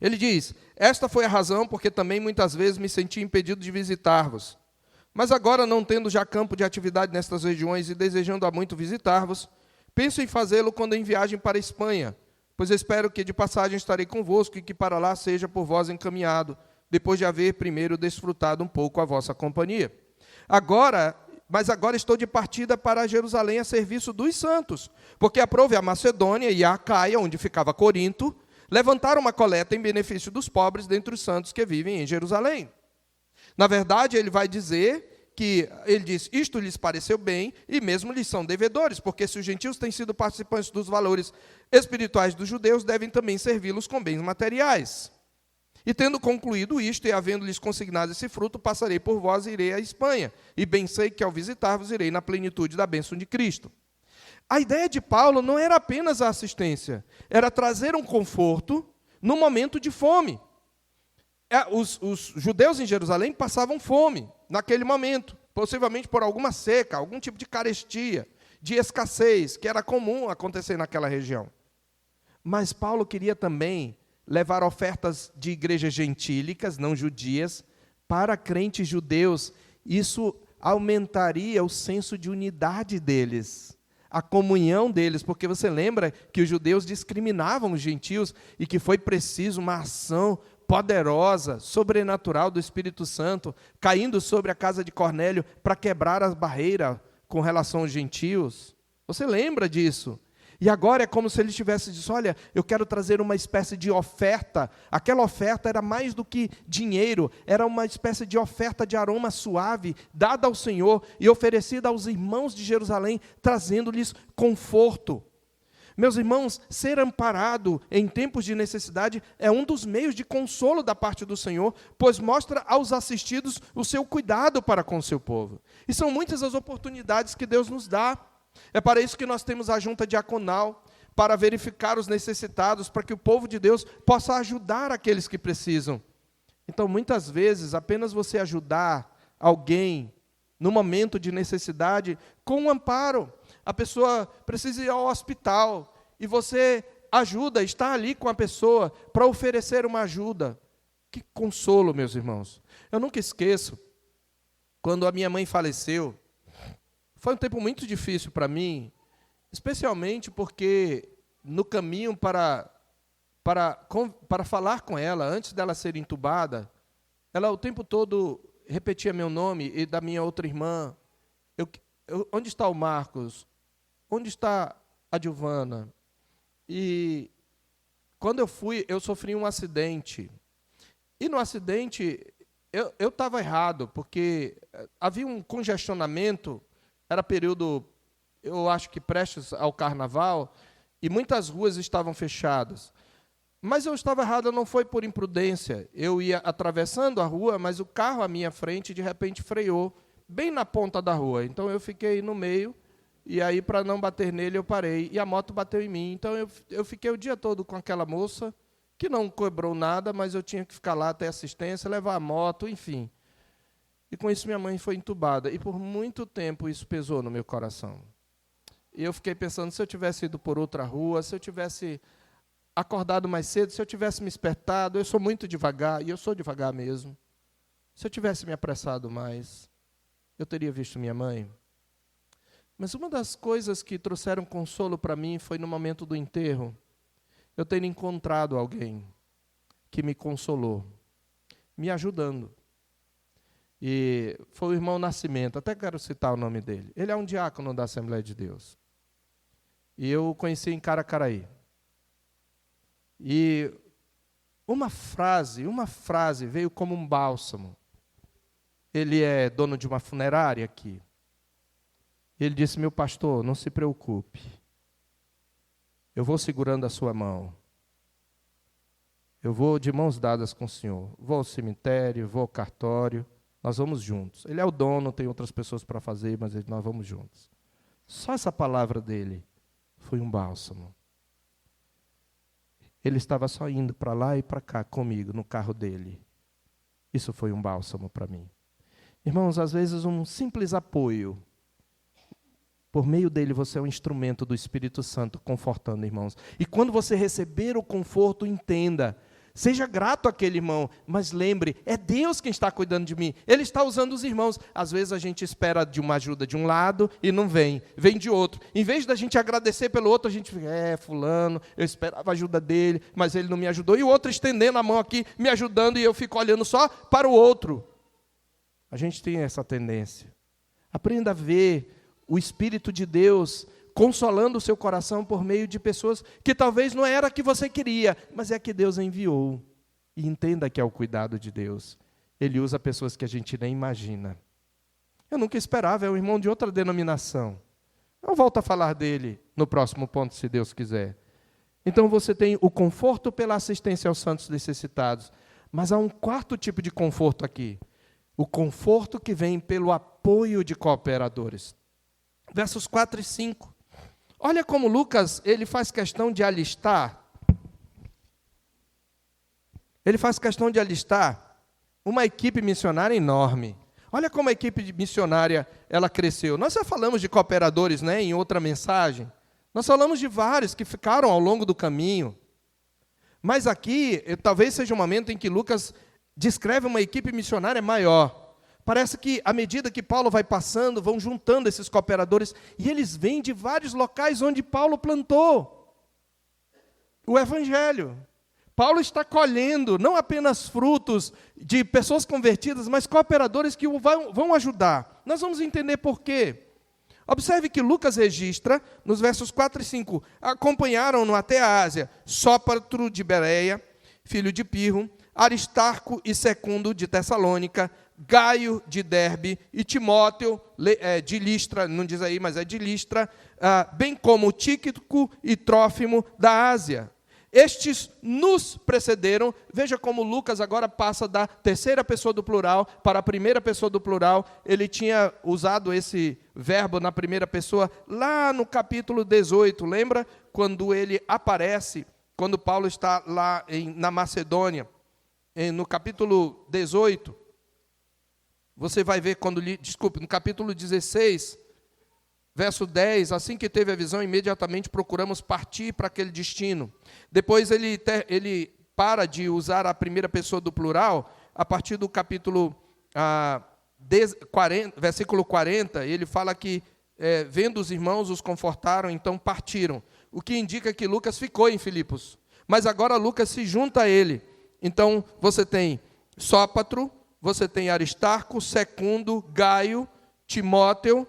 Ele diz: esta foi a razão porque também muitas vezes me senti impedido de visitar-vos. Mas agora, não tendo já campo de atividade nestas regiões e desejando há muito visitar-vos, penso em fazê-lo quando em viagem para a Espanha, pois espero que de passagem estarei convosco e que para lá seja por vós encaminhado, depois de haver primeiro desfrutado um pouco a vossa companhia. Mas agora estou de partida para Jerusalém a serviço dos santos, porque aprove a Macedônia e a Acaia, onde ficava Corinto, levantaram uma coleta em benefício dos pobres dentre os santos que vivem em Jerusalém. Na verdade, ele vai dizer que, ele diz, isto lhes pareceu bem e mesmo lhes são devedores, porque se os gentios têm sido participantes dos valores espirituais dos judeus, devem também servi-los com bens materiais. E tendo concluído isto e havendo-lhes consignado esse fruto, passarei por vós e irei à Espanha, e bem sei que ao visitar-vos irei na plenitude da bênção de Cristo. A ideia de Paulo não era apenas a assistência, era trazer um conforto no momento de fome. Os judeus em Jerusalém passavam fome naquele momento, possivelmente por alguma seca, algum tipo de carestia, de escassez, que era comum acontecer naquela região. Mas Paulo queria também levar ofertas de igrejas gentílicas, não judias, para crentes judeus. Isso aumentaria o senso de unidade deles, a comunhão deles, porque você lembra que os judeus discriminavam os gentios e que foi preciso uma ação poderosa, sobrenatural do Espírito Santo, caindo sobre a casa de Cornélio para quebrar as barreiras com relação aos gentios. Você lembra disso? E agora é como se ele tivesse dito, olha, eu quero trazer uma espécie de oferta. Aquela oferta era mais do que dinheiro, era uma espécie de oferta de aroma suave, dada ao Senhor e oferecida aos irmãos de Jerusalém, trazendo-lhes conforto. Meus irmãos, ser amparado em tempos de necessidade é um dos meios de consolo da parte do Senhor, pois mostra aos assistidos o seu cuidado para com o seu povo. E são muitas as oportunidades que Deus nos dá. É para isso que nós temos a junta diaconal, para verificar os necessitados, para que o povo de Deus possa ajudar aqueles que precisam. Então, muitas vezes, apenas você ajudar alguém no momento de necessidade, com um amparo. A pessoa precisa ir ao hospital e você ajuda, está ali com a pessoa para oferecer uma ajuda. Que consolo, meus irmãos. Eu nunca esqueço, quando a minha mãe faleceu, foi um tempo muito difícil para mim, especialmente porque no caminho para falar com ela, antes dela ser entubada, ela o tempo todo repetia meu nome e da minha outra irmã. Onde está o Marcos? Onde está a Giovana? E quando eu sofri um acidente. E no acidente, eu estava errado, porque havia um congestionamento. Era período, eu acho que prestes ao carnaval, e muitas ruas estavam fechadas. Mas eu estava errado, não foi por imprudência. Eu ia atravessando a rua, mas o carro à minha frente, de repente, freou, bem na ponta da rua. Então, eu fiquei no meio, e aí, para não bater nele, eu parei. E a moto bateu em mim. Então, eu fiquei o dia todo com aquela moça, que não cobrou nada, mas eu tinha que ficar lá até assistência, levar a moto, enfim. E com isso minha mãe foi entubada. E por muito tempo isso pesou no meu coração. E eu fiquei pensando, se eu tivesse ido por outra rua, se eu tivesse acordado mais cedo, se eu tivesse me espertado, eu sou muito devagar, e eu sou devagar mesmo. Se eu tivesse me apressado mais, eu teria visto minha mãe. Mas uma das coisas que trouxeram consolo para mim foi no momento do enterro, eu ter encontrado alguém que me consolou, me ajudando. E foi o irmão Nascimento, até quero citar o nome dele. Ele é um diácono da Assembleia de Deus. E eu o conheci em Caracaraí. E uma frase veio como um bálsamo. Ele é dono de uma funerária aqui. Ele disse, meu pastor, não se preocupe. Eu vou segurando a sua mão. Eu vou de mãos dadas com o senhor. Vou ao cemitério, vou ao cartório. Nós vamos juntos. Ele é o dono, tem outras pessoas para fazer, mas nós vamos juntos. Só essa palavra dele foi um bálsamo. Ele estava só indo para lá e para cá comigo, no carro dele. Isso foi um bálsamo para mim. Irmãos, às vezes um simples apoio, por meio dele você é um instrumento do Espírito Santo, confortando irmãos. E quando você receber o conforto, entenda, seja grato àquele irmão, mas lembre, é Deus quem está cuidando de mim. Ele está usando os irmãos. Às vezes a gente espera de uma ajuda de um lado e não vem de outro. Em vez da gente agradecer pelo outro, a gente fica, fulano, eu esperava a ajuda dele, mas ele não me ajudou. E o outro estendendo a mão aqui, me ajudando, e eu fico olhando só para o outro. A gente tem essa tendência. Aprenda a ver o Espírito de Deus consolando o seu coração por meio de pessoas que talvez não era a que você queria, mas é a que Deus enviou. E entenda que é o cuidado de Deus. Ele usa pessoas que a gente nem imagina. Eu nunca esperava, é um irmão de outra denominação. Eu volto a falar dele no próximo ponto, se Deus quiser. Então você tem o conforto pela assistência aos santos necessitados, mas há um quarto tipo de conforto aqui. O conforto que vem pelo apoio de cooperadores. Versos 4 e 5. Olha como Lucas, ele faz questão de alistar. Ele faz questão de alistar uma equipe missionária enorme. Olha como a equipe missionária ela cresceu. Nós já falamos de cooperadores, né, em outra mensagem. Nós falamos de vários que ficaram ao longo do caminho. Mas aqui, talvez seja um momento em que Lucas descreve uma equipe missionária maior. Parece que, à medida que Paulo vai passando, vão juntando esses cooperadores, e eles vêm de vários locais onde Paulo plantou o Evangelho. Paulo está colhendo não apenas frutos de pessoas convertidas, mas cooperadores que o vão ajudar. Nós vamos entender por quê. Observe que Lucas registra, nos versos 4 e 5, acompanharam-no até a Ásia, Sópatro de Bereia, filho de Pirro, Aristarco e Secundo de Tessalônica, Gaio de Derbe e Timóteo de Listra, não diz aí, mas é de Listra, bem como Tíquico e Trófimo da Ásia. Estes nos precederam. Veja como Lucas agora passa da terceira pessoa do plural para a primeira pessoa do plural. Ele tinha usado esse verbo na primeira pessoa lá no capítulo 18. Lembra quando ele aparece, quando Paulo está lá na Macedônia, no capítulo 18. Você vai ver no capítulo 16, verso 10, assim que teve a visão, imediatamente procuramos partir para aquele destino. Depois ele para de usar a primeira pessoa do plural, a partir do capítulo 40, versículo 40, ele fala que, vendo os irmãos, os confortaram, então partiram. O que indica que Lucas ficou em Filipos. Mas agora Lucas se junta a ele. Então, você tem Sópatro, você tem Aristarco, Secundo, Gaio, Timóteo,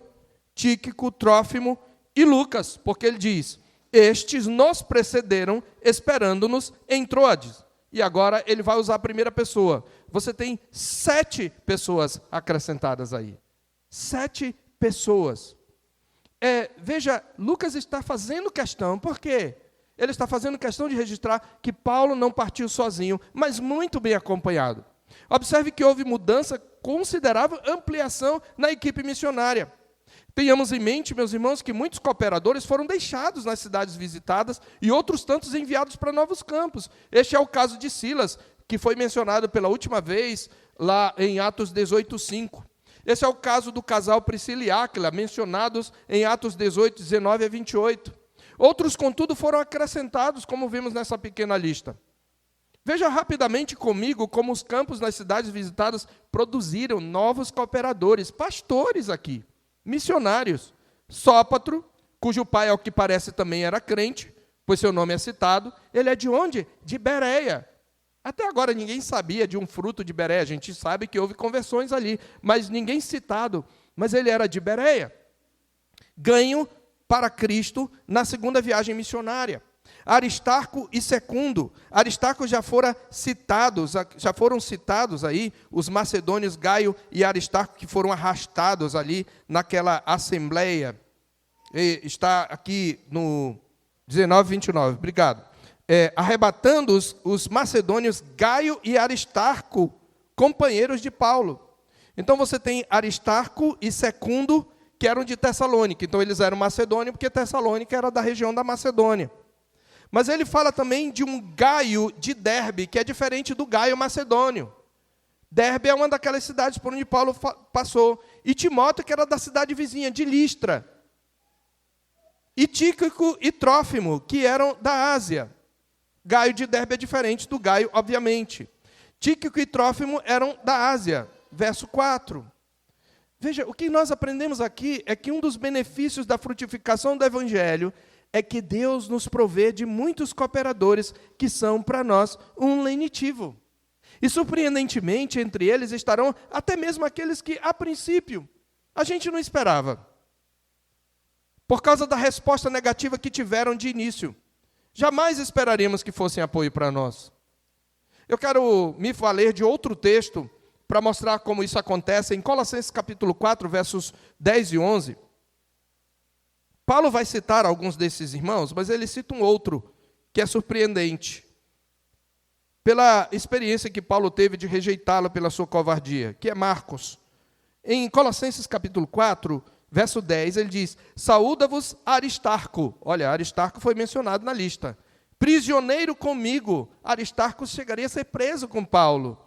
Tíquico, Trófimo e Lucas, porque ele diz, estes nos precederam esperando-nos em Troades. E agora ele vai usar a primeira pessoa. Você tem 7 pessoas acrescentadas aí. 7 pessoas. Veja, Lucas está fazendo questão, por quê? Ele está fazendo questão de registrar que Paulo não partiu sozinho, mas muito bem acompanhado. Observe que houve mudança considerável, ampliação na equipe missionária. Tenhamos em mente, meus irmãos, que muitos cooperadores foram deixados nas cidades visitadas e outros tantos enviados para novos campos. Este é o caso de Silas, que foi mencionado pela última vez lá em Atos 18:5. Esse é o caso do casal Priscila e Áquila, mencionados em Atos 18, 19 a 28. Outros, contudo, foram acrescentados, como vimos nessa pequena lista. Veja rapidamente comigo como os campos nas cidades visitadas produziram novos cooperadores, pastores aqui, missionários. Sópatro, cujo pai, ao que parece, também era crente, pois seu nome é citado. Ele é de onde? De Bereia. Até agora ninguém sabia de um fruto de Bereia. A gente sabe que houve conversões ali, mas ninguém citado. Mas ele era de Bereia. Ganho para Cristo na segunda viagem missionária. Aristarco e Secundo. Aristarco já foram citados aí, os macedônios Gaio e Aristarco, que foram arrastados ali naquela assembleia. E está aqui no 19, 29. Obrigado. Arrebatando os macedônios Gaio e Aristarco, companheiros de Paulo. Então você tem Aristarco e Secundo, que eram de Tessalônica. Então eles eram macedônios, porque Tessalônica era da região da Macedônia. Mas ele fala também de um Gaio de Derbe, que é diferente do Gaio macedônio. Derbe é uma daquelas cidades por onde Paulo passou. E Timóteo, que era da cidade vizinha, de Listra. E Tíquico e Trófimo, que eram da Ásia. Gaio de Derbe é diferente do Gaio, obviamente. Tíquico e Trófimo eram da Ásia. Verso 4. Veja, o que nós aprendemos aqui é que um dos benefícios da frutificação do Evangelho é que Deus nos provê de muitos cooperadores que são para nós um lenitivo. E, surpreendentemente, entre eles estarão até mesmo aqueles que, a princípio, a gente não esperava. Por causa da resposta negativa que tiveram de início. Jamais esperaríamos que fossem apoio para nós. Eu quero me valer de outro texto para mostrar como isso acontece em Colossenses capítulo 4, versos 10 e 11. Paulo vai citar alguns desses irmãos, mas ele cita um outro, que é surpreendente, pela experiência que Paulo teve de rejeitá-lo pela sua covardia, que é Marcos. Em Colossenses capítulo 4, verso 10, ele diz: saúda-vos Aristarco. Olha, Aristarco foi mencionado na lista. Prisioneiro comigo. Aristarco chegaria a ser preso com Paulo.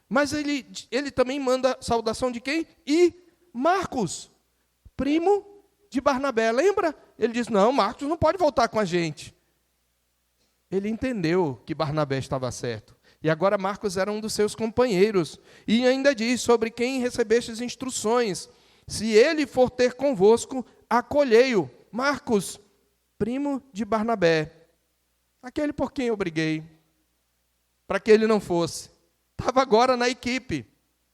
Mas ele também manda saudação de quem? E Marcos, primo de Barnabé. Lembra? Ele diz: não, Marcos não pode voltar com a gente. Ele entendeu que Barnabé estava certo. E agora Marcos era um dos seus companheiros. E ainda diz: sobre quem recebestes instruções. Se ele for ter convosco, acolhei-o. Marcos, primo de Barnabé. Aquele por quem eu briguei. Para que ele não fosse. Estava agora na equipe.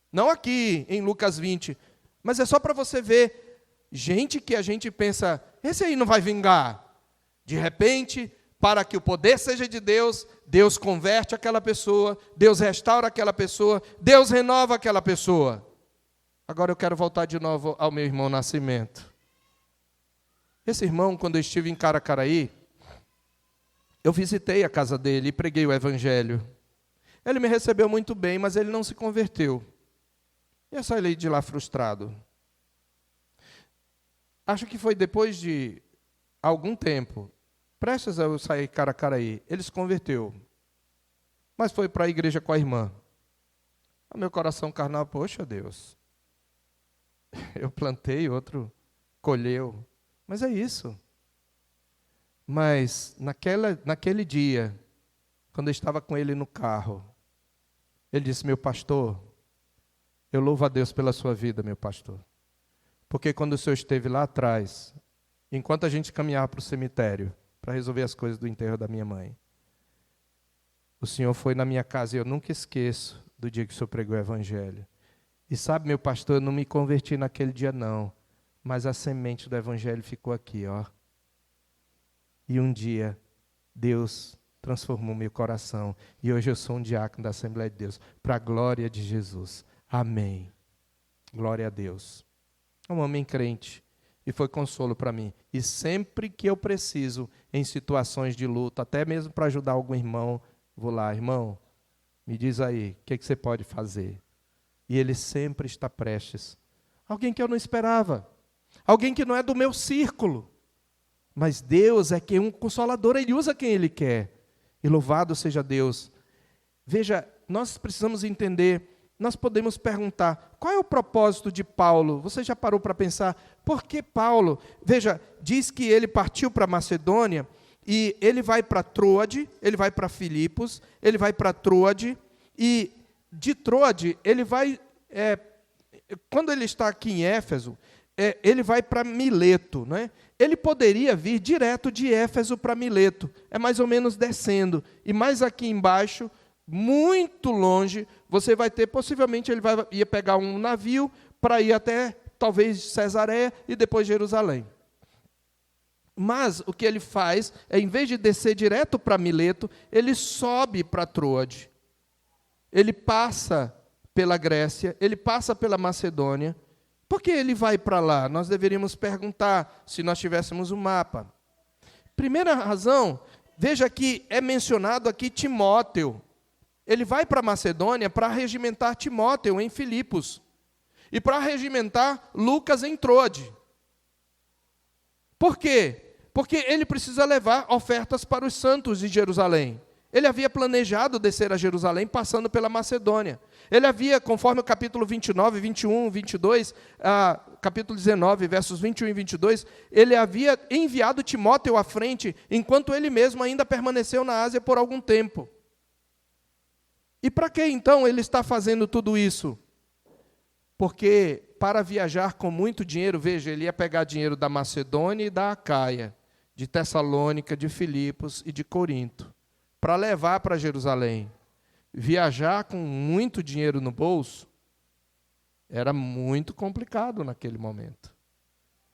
Não aqui em Lucas 20. Mas é só para você ver. Gente que a gente pensa, esse aí não vai vingar. De repente, para que o poder seja de Deus, Deus converte aquela pessoa, Deus restaura aquela pessoa, Deus renova aquela pessoa. Agora eu quero voltar de novo ao meu irmão Nascimento. Esse irmão, quando eu estive em Caracaraí, eu visitei a casa dele e preguei o evangelho. Ele me recebeu muito bem, mas ele não se converteu. E eu saí de lá frustrado. Acho que foi depois de algum tempo, prestes a eu sair de Caracaraí, ele se converteu. Mas foi para a igreja com a irmã. O meu coração carnal, poxa Deus, eu plantei, outro colheu. Mas é isso. Mas naquele dia, quando eu estava com ele no carro, ele disse: meu pastor, eu louvo a Deus pela sua vida, meu pastor. Porque quando o senhor esteve lá atrás, enquanto a gente caminhava para o cemitério, para resolver as coisas do enterro da minha mãe, o senhor foi na minha casa e eu nunca esqueço do dia que o senhor pregou o evangelho. E sabe, meu pastor, eu não me converti naquele dia não, mas a semente do evangelho ficou aqui, ó. E um dia, Deus transformou meu coração. E hoje eu sou um diácono da Assembleia de Deus, para a glória de Jesus. Amém. Glória a Deus. É um homem crente. E foi consolo para mim. E sempre que eu preciso, em situações de luta, até mesmo para ajudar algum irmão, vou lá: irmão, me diz aí, o que você pode fazer? E ele sempre está prestes. Alguém que eu não esperava. alguém que não é do meu círculo. Mas Deus é quem é um consolador, Ele usa quem Ele quer. E louvado seja Deus. Veja, nós precisamos entender, nós podemos perguntar, qual é o propósito de Paulo? Você já parou para pensar, por que Paulo? Veja, diz que ele partiu para Macedônia, e ele vai para Troade, ele vai para Filipos, ele vai para Troade, e de Troade, ele vai, quando ele está aqui em Éfeso, ele vai para Mileto, né? Ele poderia vir direto de Éfeso para Mileto, é mais ou menos descendo, e mais aqui embaixo, muito longe, você vai ter, possivelmente ele ia pegar um navio para ir até, talvez, Cesareia e depois Jerusalém. Mas o que ele faz é, em vez de descer direto para Mileto, ele sobe para Troade. Ele passa pela Grécia, ele passa pela Macedônia. Por que ele vai para lá? Nós deveríamos perguntar, se nós tivéssemos um mapa. Primeira razão, veja que é mencionado aqui Timóteo. Ele vai para Macedônia para regimentar Timóteo em Filipos. E para regimentar Lucas em Troade. Por quê? Porque ele precisa levar ofertas para os santos de Jerusalém. Ele havia planejado descer a Jerusalém passando pela Macedônia. Ele havia, conforme o capítulo 29, 21, 22, capítulo 19, versos 21 e 22, ele havia enviado Timóteo à frente, enquanto ele mesmo ainda permaneceu na Ásia por algum tempo. E para que então ele está fazendo tudo isso? Porque para viajar com muito dinheiro, veja, ele ia pegar dinheiro da Macedônia e da Acaia, de Tessalônica, de Filipos e de Corinto, para levar para Jerusalém. Viajar com muito dinheiro no bolso era muito complicado naquele momento.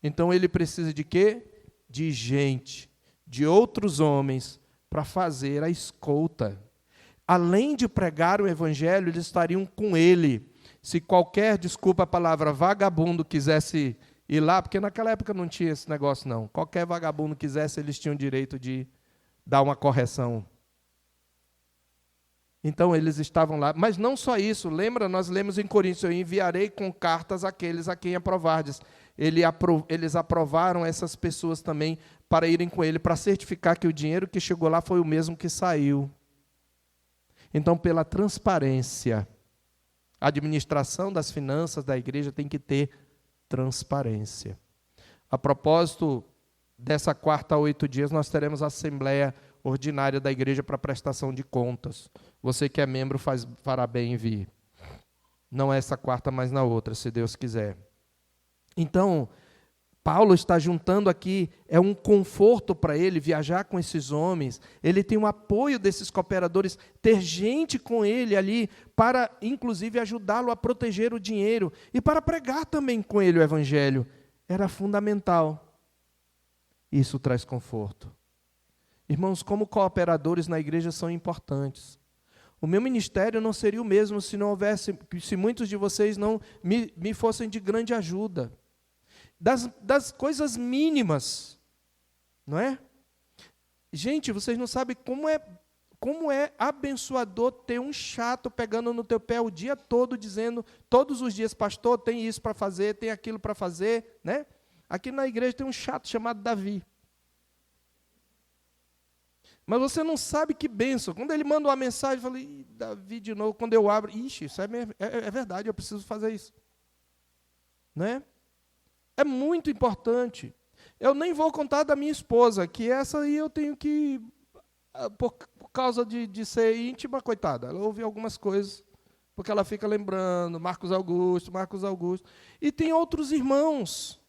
Então ele precisa de quê? De gente, de outros homens, para fazer a escolta. Além de pregar o evangelho, eles estariam com ele. Se qualquer, desculpa a palavra, vagabundo quisesse ir lá, porque naquela época não tinha esse negócio não. Qualquer vagabundo quisesse, eles tinham direito de dar uma correção. Então eles estavam lá, mas não só isso, lembra, nós lemos em Coríntios, eu enviarei com cartas aqueles a quem aprovardes. Eles aprovaram essas pessoas também para irem com ele, para certificar que o dinheiro que chegou lá foi o mesmo que saiu. Então, pela transparência, a administração das finanças da igreja tem que ter transparência. A propósito dessa quarta a 8 dias, nós teremos a assembleia ordinária da igreja para prestação de contas. Você que é membro fará bem em vir. Não é essa quarta, mas na outra, se Deus quiser. Então, Paulo está juntando aqui, é um conforto para ele viajar com esses homens, ele tem o apoio desses cooperadores, ter gente com ele ali, para inclusive ajudá-lo a proteger o dinheiro, e para pregar também com ele o evangelho, era fundamental. Isso traz conforto. Irmãos, como cooperadores na igreja são importantes. O meu ministério não seria o mesmo se muitos de vocês não me fossem de grande ajuda. Das coisas mínimas, não é? Gente, vocês não sabem como é abençoador ter um chato pegando no teu pé o dia todo, dizendo, todos os dias, pastor, tem isso para fazer, tem aquilo para fazer, né? Aqui na igreja tem um chato chamado Davi. Mas você não sabe que bênção. Quando ele manda uma mensagem, eu falo, Davi de novo. Quando eu abro, isso é verdade, eu preciso fazer isso. Não é? É muito importante. Eu nem vou contar da minha esposa, que essa aí eu tenho que, por causa de ser íntima, coitada, ela ouve algumas coisas, porque ela fica lembrando, Marcos Augusto. E tem outros irmãos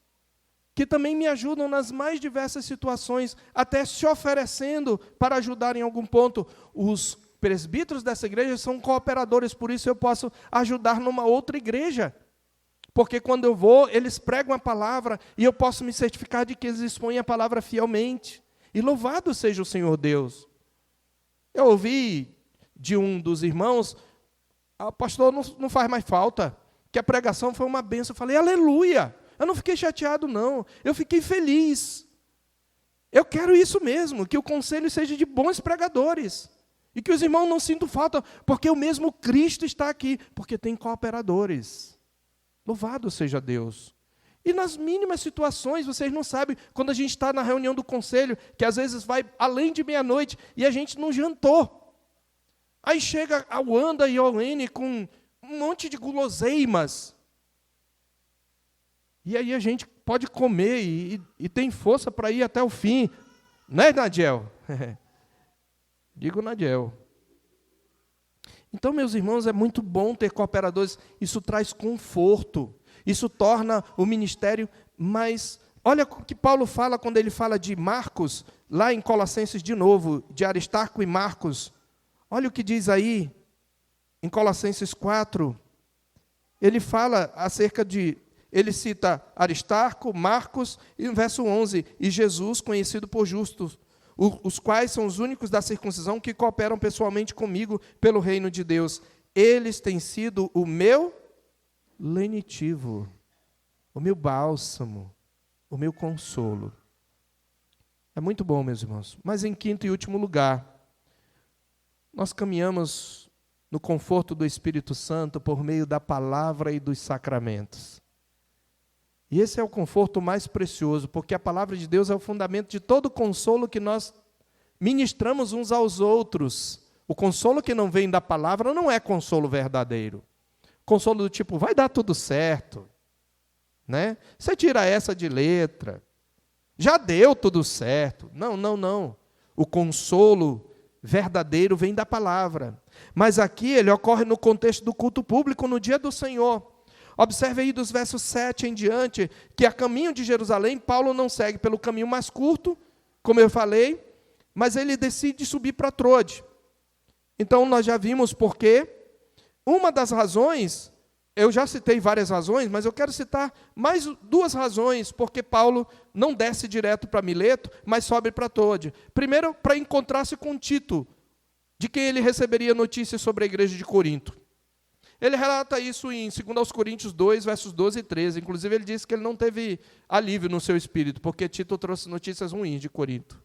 que também me ajudam nas mais diversas situações, até se oferecendo para ajudar em algum ponto. Os presbíteros dessa igreja são cooperadores, por isso eu posso ajudar numa outra igreja. Porque quando eu vou, eles pregam a palavra e eu posso me certificar de que eles expõem a palavra fielmente. E louvado seja o Senhor Deus. Eu ouvi de um dos irmãos, pastor, não faz mais falta, que a pregação foi uma bênção. Eu falei, aleluia! Eu não fiquei chateado, não. Eu fiquei feliz. Eu quero isso mesmo, que o conselho seja de bons pregadores. E que os irmãos não sintam falta, porque o mesmo Cristo está aqui, porque tem cooperadores. Louvado seja Deus. E nas mínimas situações, vocês não sabem, quando a gente está na reunião do conselho, que às vezes vai além de meia-noite, e a gente não jantou. Aí chega a Wanda e a Olene com um monte de guloseimas. E aí a gente pode comer e tem força para ir até o fim. Né, Nadiel? Digo Nadiel. Então, meus irmãos, é muito bom ter cooperadores. Isso traz conforto. Isso torna o ministério mais... Olha o que Paulo fala quando ele fala de Marcos, lá em Colossenses de novo, de Aristarco e Marcos. Olha o que diz aí, em Colossenses 4. Ele fala acerca de... Ele cita Aristarco, Marcos, e no verso 11, e Jesus, conhecido por justos, os quais são os únicos da circuncisão que cooperam pessoalmente comigo pelo reino de Deus. Eles têm sido o meu lenitivo, o meu bálsamo, o meu consolo. É muito bom, meus irmãos. Mas em quinto e último lugar, nós caminhamos no conforto do Espírito Santo por meio da palavra e dos sacramentos. E esse é o conforto mais precioso, porque a palavra de Deus é o fundamento de todo o consolo que nós ministramos uns aos outros. O consolo que não vem da palavra não é consolo verdadeiro. Consolo do tipo, vai dar tudo certo, né? Você tira essa de letra, já deu tudo certo. Não, não, não. O consolo verdadeiro vem da palavra. Mas aqui ele ocorre no contexto do culto público no dia do Senhor. Observe aí dos versos 7 em diante, que a caminho de Jerusalém, Paulo não segue pelo caminho mais curto, como eu falei, mas ele decide subir para Troade. Então, nós já vimos por quê. Uma das razões, eu já citei várias razões, mas eu quero citar mais duas razões, porque Paulo não desce direto para Mileto, mas sobe para Troade. Primeiro, para encontrar-se com Tito, de quem ele receberia notícias sobre a igreja de Corinto. Ele relata isso em 2 Coríntios 2, versos 12 e 13. Inclusive, ele disse que ele não teve alívio no seu espírito, porque Tito trouxe notícias ruins de Corinto.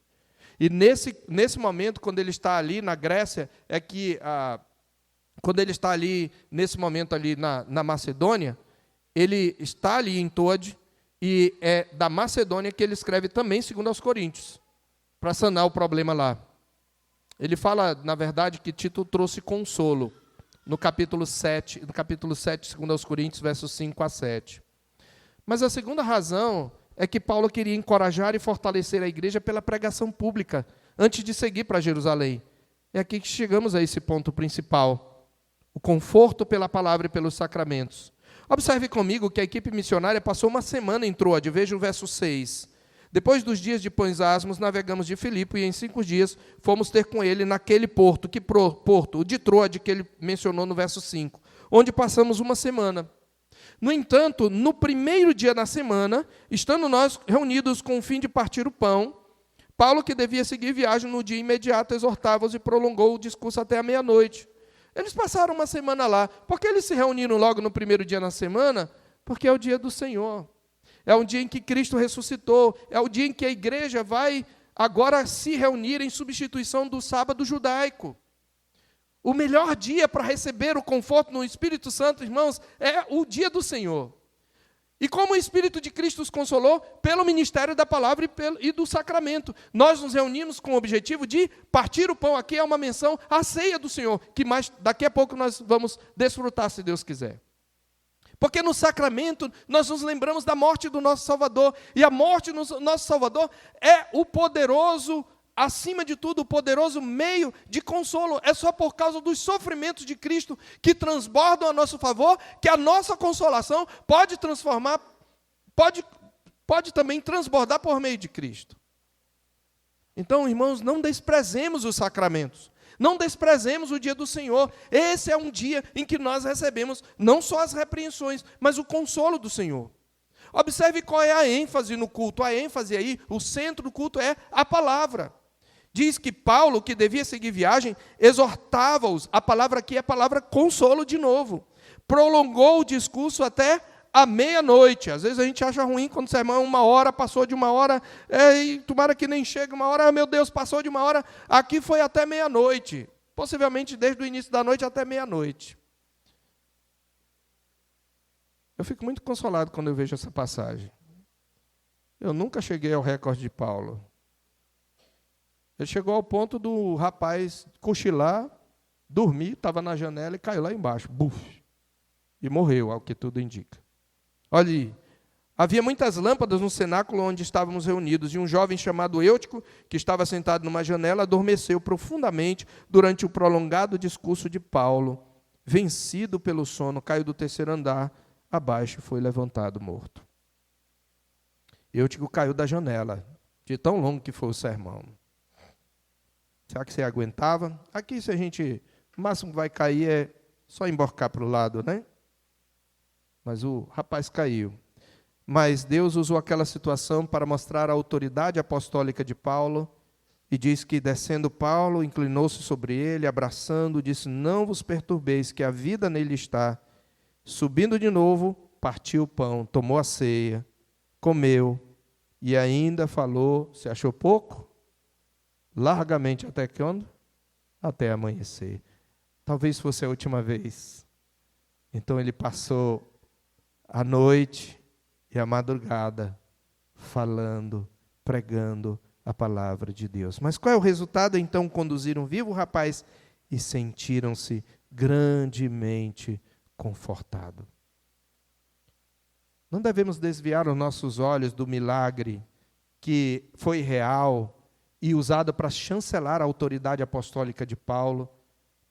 E nesse momento, quando ele está ali na Grécia, é que, quando ele está ali, nesse momento ali na Macedônia, ele está ali em Troade, e é da Macedônia que ele escreve também 2 Coríntios, para sanar o problema lá. Ele fala, na verdade, que Tito trouxe consolo, no capítulo 7, de 2 Coríntios, versos 5 a 7. Mas a segunda razão é que Paulo queria encorajar e fortalecer a igreja pela pregação pública, antes de seguir para Jerusalém. É aqui que chegamos a esse ponto principal, o conforto pela palavra e pelos sacramentos. Observe comigo que a equipe missionária passou uma semana em Troade, veja o verso 6. Depois dos dias de pães asmos, navegamos de Filipe, e em 5 dias fomos ter com ele naquele porto, o de Troade, que ele mencionou no verso 5, onde passamos uma semana. No entanto, no primeiro dia da semana, estando nós reunidos com o fim de partir o pão, Paulo, que devia seguir viagem no dia imediato, exortava-os e prolongou o discurso até a meia-noite. Eles passaram uma semana lá. Por que eles se reuniram logo no primeiro dia da semana? Porque é o dia do Senhor. É um dia em que Cristo ressuscitou, é o dia em que a igreja vai agora se reunir em substituição do sábado judaico. O melhor dia para receber o conforto no Espírito Santo, irmãos, é o dia do Senhor. E como o Espírito de Cristo os consolou? Pelo ministério da palavra e do sacramento. Nós nos reunimos com o objetivo de partir o pão. Aqui é uma menção à ceia do Senhor, que daqui a pouco nós vamos desfrutar, se Deus quiser. Porque no sacramento nós nos lembramos da morte do nosso Salvador. E a morte do nosso Salvador é o poderoso, acima de tudo, o poderoso meio de consolo. É só por causa dos sofrimentos de Cristo que transbordam a nosso favor, que a nossa consolação pode transformar, pode também transbordar por meio de Cristo. Então, irmãos, não desprezemos os sacramentos. Não desprezemos o dia do Senhor. Esse é um dia em que nós recebemos não só as repreensões, mas o consolo do Senhor. Observe qual é a ênfase no culto. A ênfase aí, o centro do culto é a palavra. Diz que Paulo, que devia seguir viagem, exortava-os. A palavra aqui é a palavra consolo de novo. Prolongou o discurso até à meia-noite. Às vezes a gente acha ruim quando o sermão é 1 hora, passou de 1 hora, e tomara que nem chegue 1 hora, meu Deus, passou de 1 hora. Aqui foi até meia-noite. Possivelmente desde o início da noite até meia-noite. Eu fico muito consolado quando eu vejo essa passagem. Eu nunca cheguei ao recorde de Paulo. Ele chegou ao ponto do rapaz cochilar, dormir, estava na janela e caiu lá embaixo. Buf! E morreu, ao que tudo indica. Olha, havia muitas lâmpadas no cenáculo onde estávamos reunidos, e um jovem chamado Eutico, que estava sentado numa janela, adormeceu profundamente durante o prolongado discurso de Paulo. Vencido pelo sono, caiu do terceiro andar abaixo e foi levantado morto. Eutico caiu da janela, de tão longo que foi o sermão. Será que você aguentava? Aqui, se a gente, o máximo que vai cair é só emborcar para o lado, né? Mas o rapaz caiu. Mas Deus usou aquela situação para mostrar a autoridade apostólica de Paulo, e diz que, descendo Paulo, inclinou-se sobre ele, abraçando, disse: não vos perturbeis, que a vida nele está. Subindo de novo, partiu o pão, tomou a ceia, comeu, e ainda falou, se achou pouco? Largamente até quando? Até amanhecer. Talvez fosse a última vez. Então ele passou a noite e a madrugada falando, pregando a palavra de Deus. Mas qual é o resultado? Então conduziram vivo o rapaz e sentiram-se grandemente confortados. Não devemos desviar os nossos olhos do milagre que foi real e usado para chancelar a autoridade apostólica de Paulo,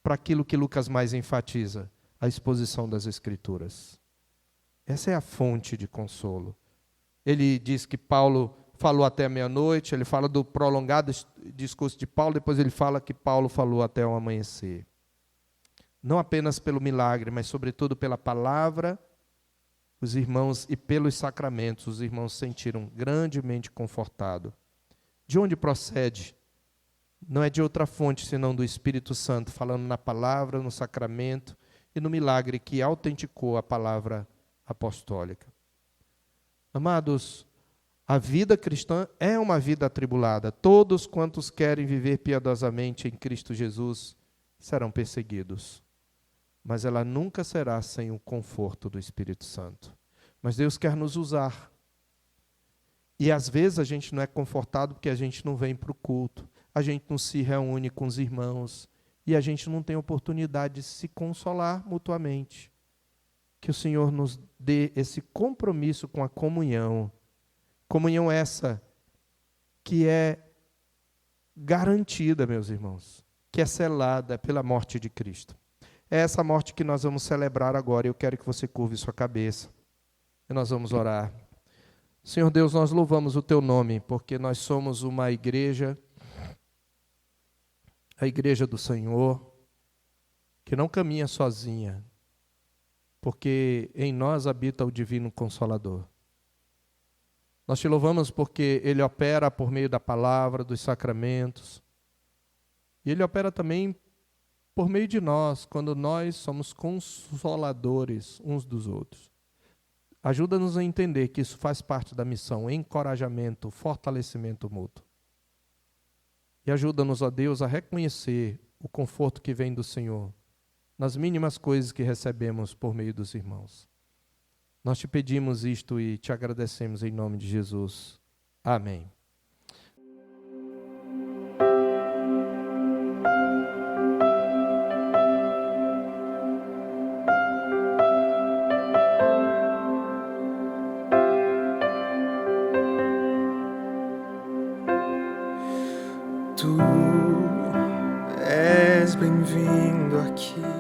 para aquilo que Lucas mais enfatiza, a exposição das Escrituras. Essa é a fonte de consolo. Ele diz que Paulo falou até meia-noite, ele fala do prolongado discurso de Paulo, depois ele fala que Paulo falou até o amanhecer. Não apenas pelo milagre, mas sobretudo pela palavra, os irmãos, e pelos sacramentos, os irmãos se sentiram grandemente confortados. De onde procede? Não é de outra fonte, senão do Espírito Santo, falando na palavra, no sacramento e no milagre que autenticou a palavra apostólica. Amados, a vida cristã é uma vida atribulada. Todos quantos querem viver piedosamente em Cristo Jesus serão perseguidos. Mas ela nunca será sem o conforto do Espírito Santo. Mas Deus quer nos usar. E às vezes a gente não é confortado porque a gente não vem para o culto, a gente não se reúne com os irmãos e a gente não tem oportunidade de se consolar mutuamente. Que o Senhor nos dê esse compromisso com a comunhão. Comunhão essa que é garantida, meus irmãos, que é selada pela morte de Cristo. É essa morte que nós vamos celebrar agora. Eu quero que você curve sua cabeça e nós vamos orar. Senhor Deus, nós louvamos o Teu nome, porque nós somos uma igreja, a igreja do Senhor, que não caminha sozinha, porque em nós habita o Divino Consolador. Nós Te louvamos porque Ele opera por meio da palavra, dos sacramentos, e Ele opera também por meio de nós, quando nós somos consoladores uns dos outros. Ajuda-nos a entender que isso faz parte da missão, encorajamento, fortalecimento mútuo. E ajuda-nos, ó Deus, a reconhecer o conforto que vem do Senhor, nas mínimas coisas que recebemos por meio dos irmãos. Nós Te pedimos isto e Te agradecemos em nome de Jesus. Amém. Tu és bem-vindo aqui.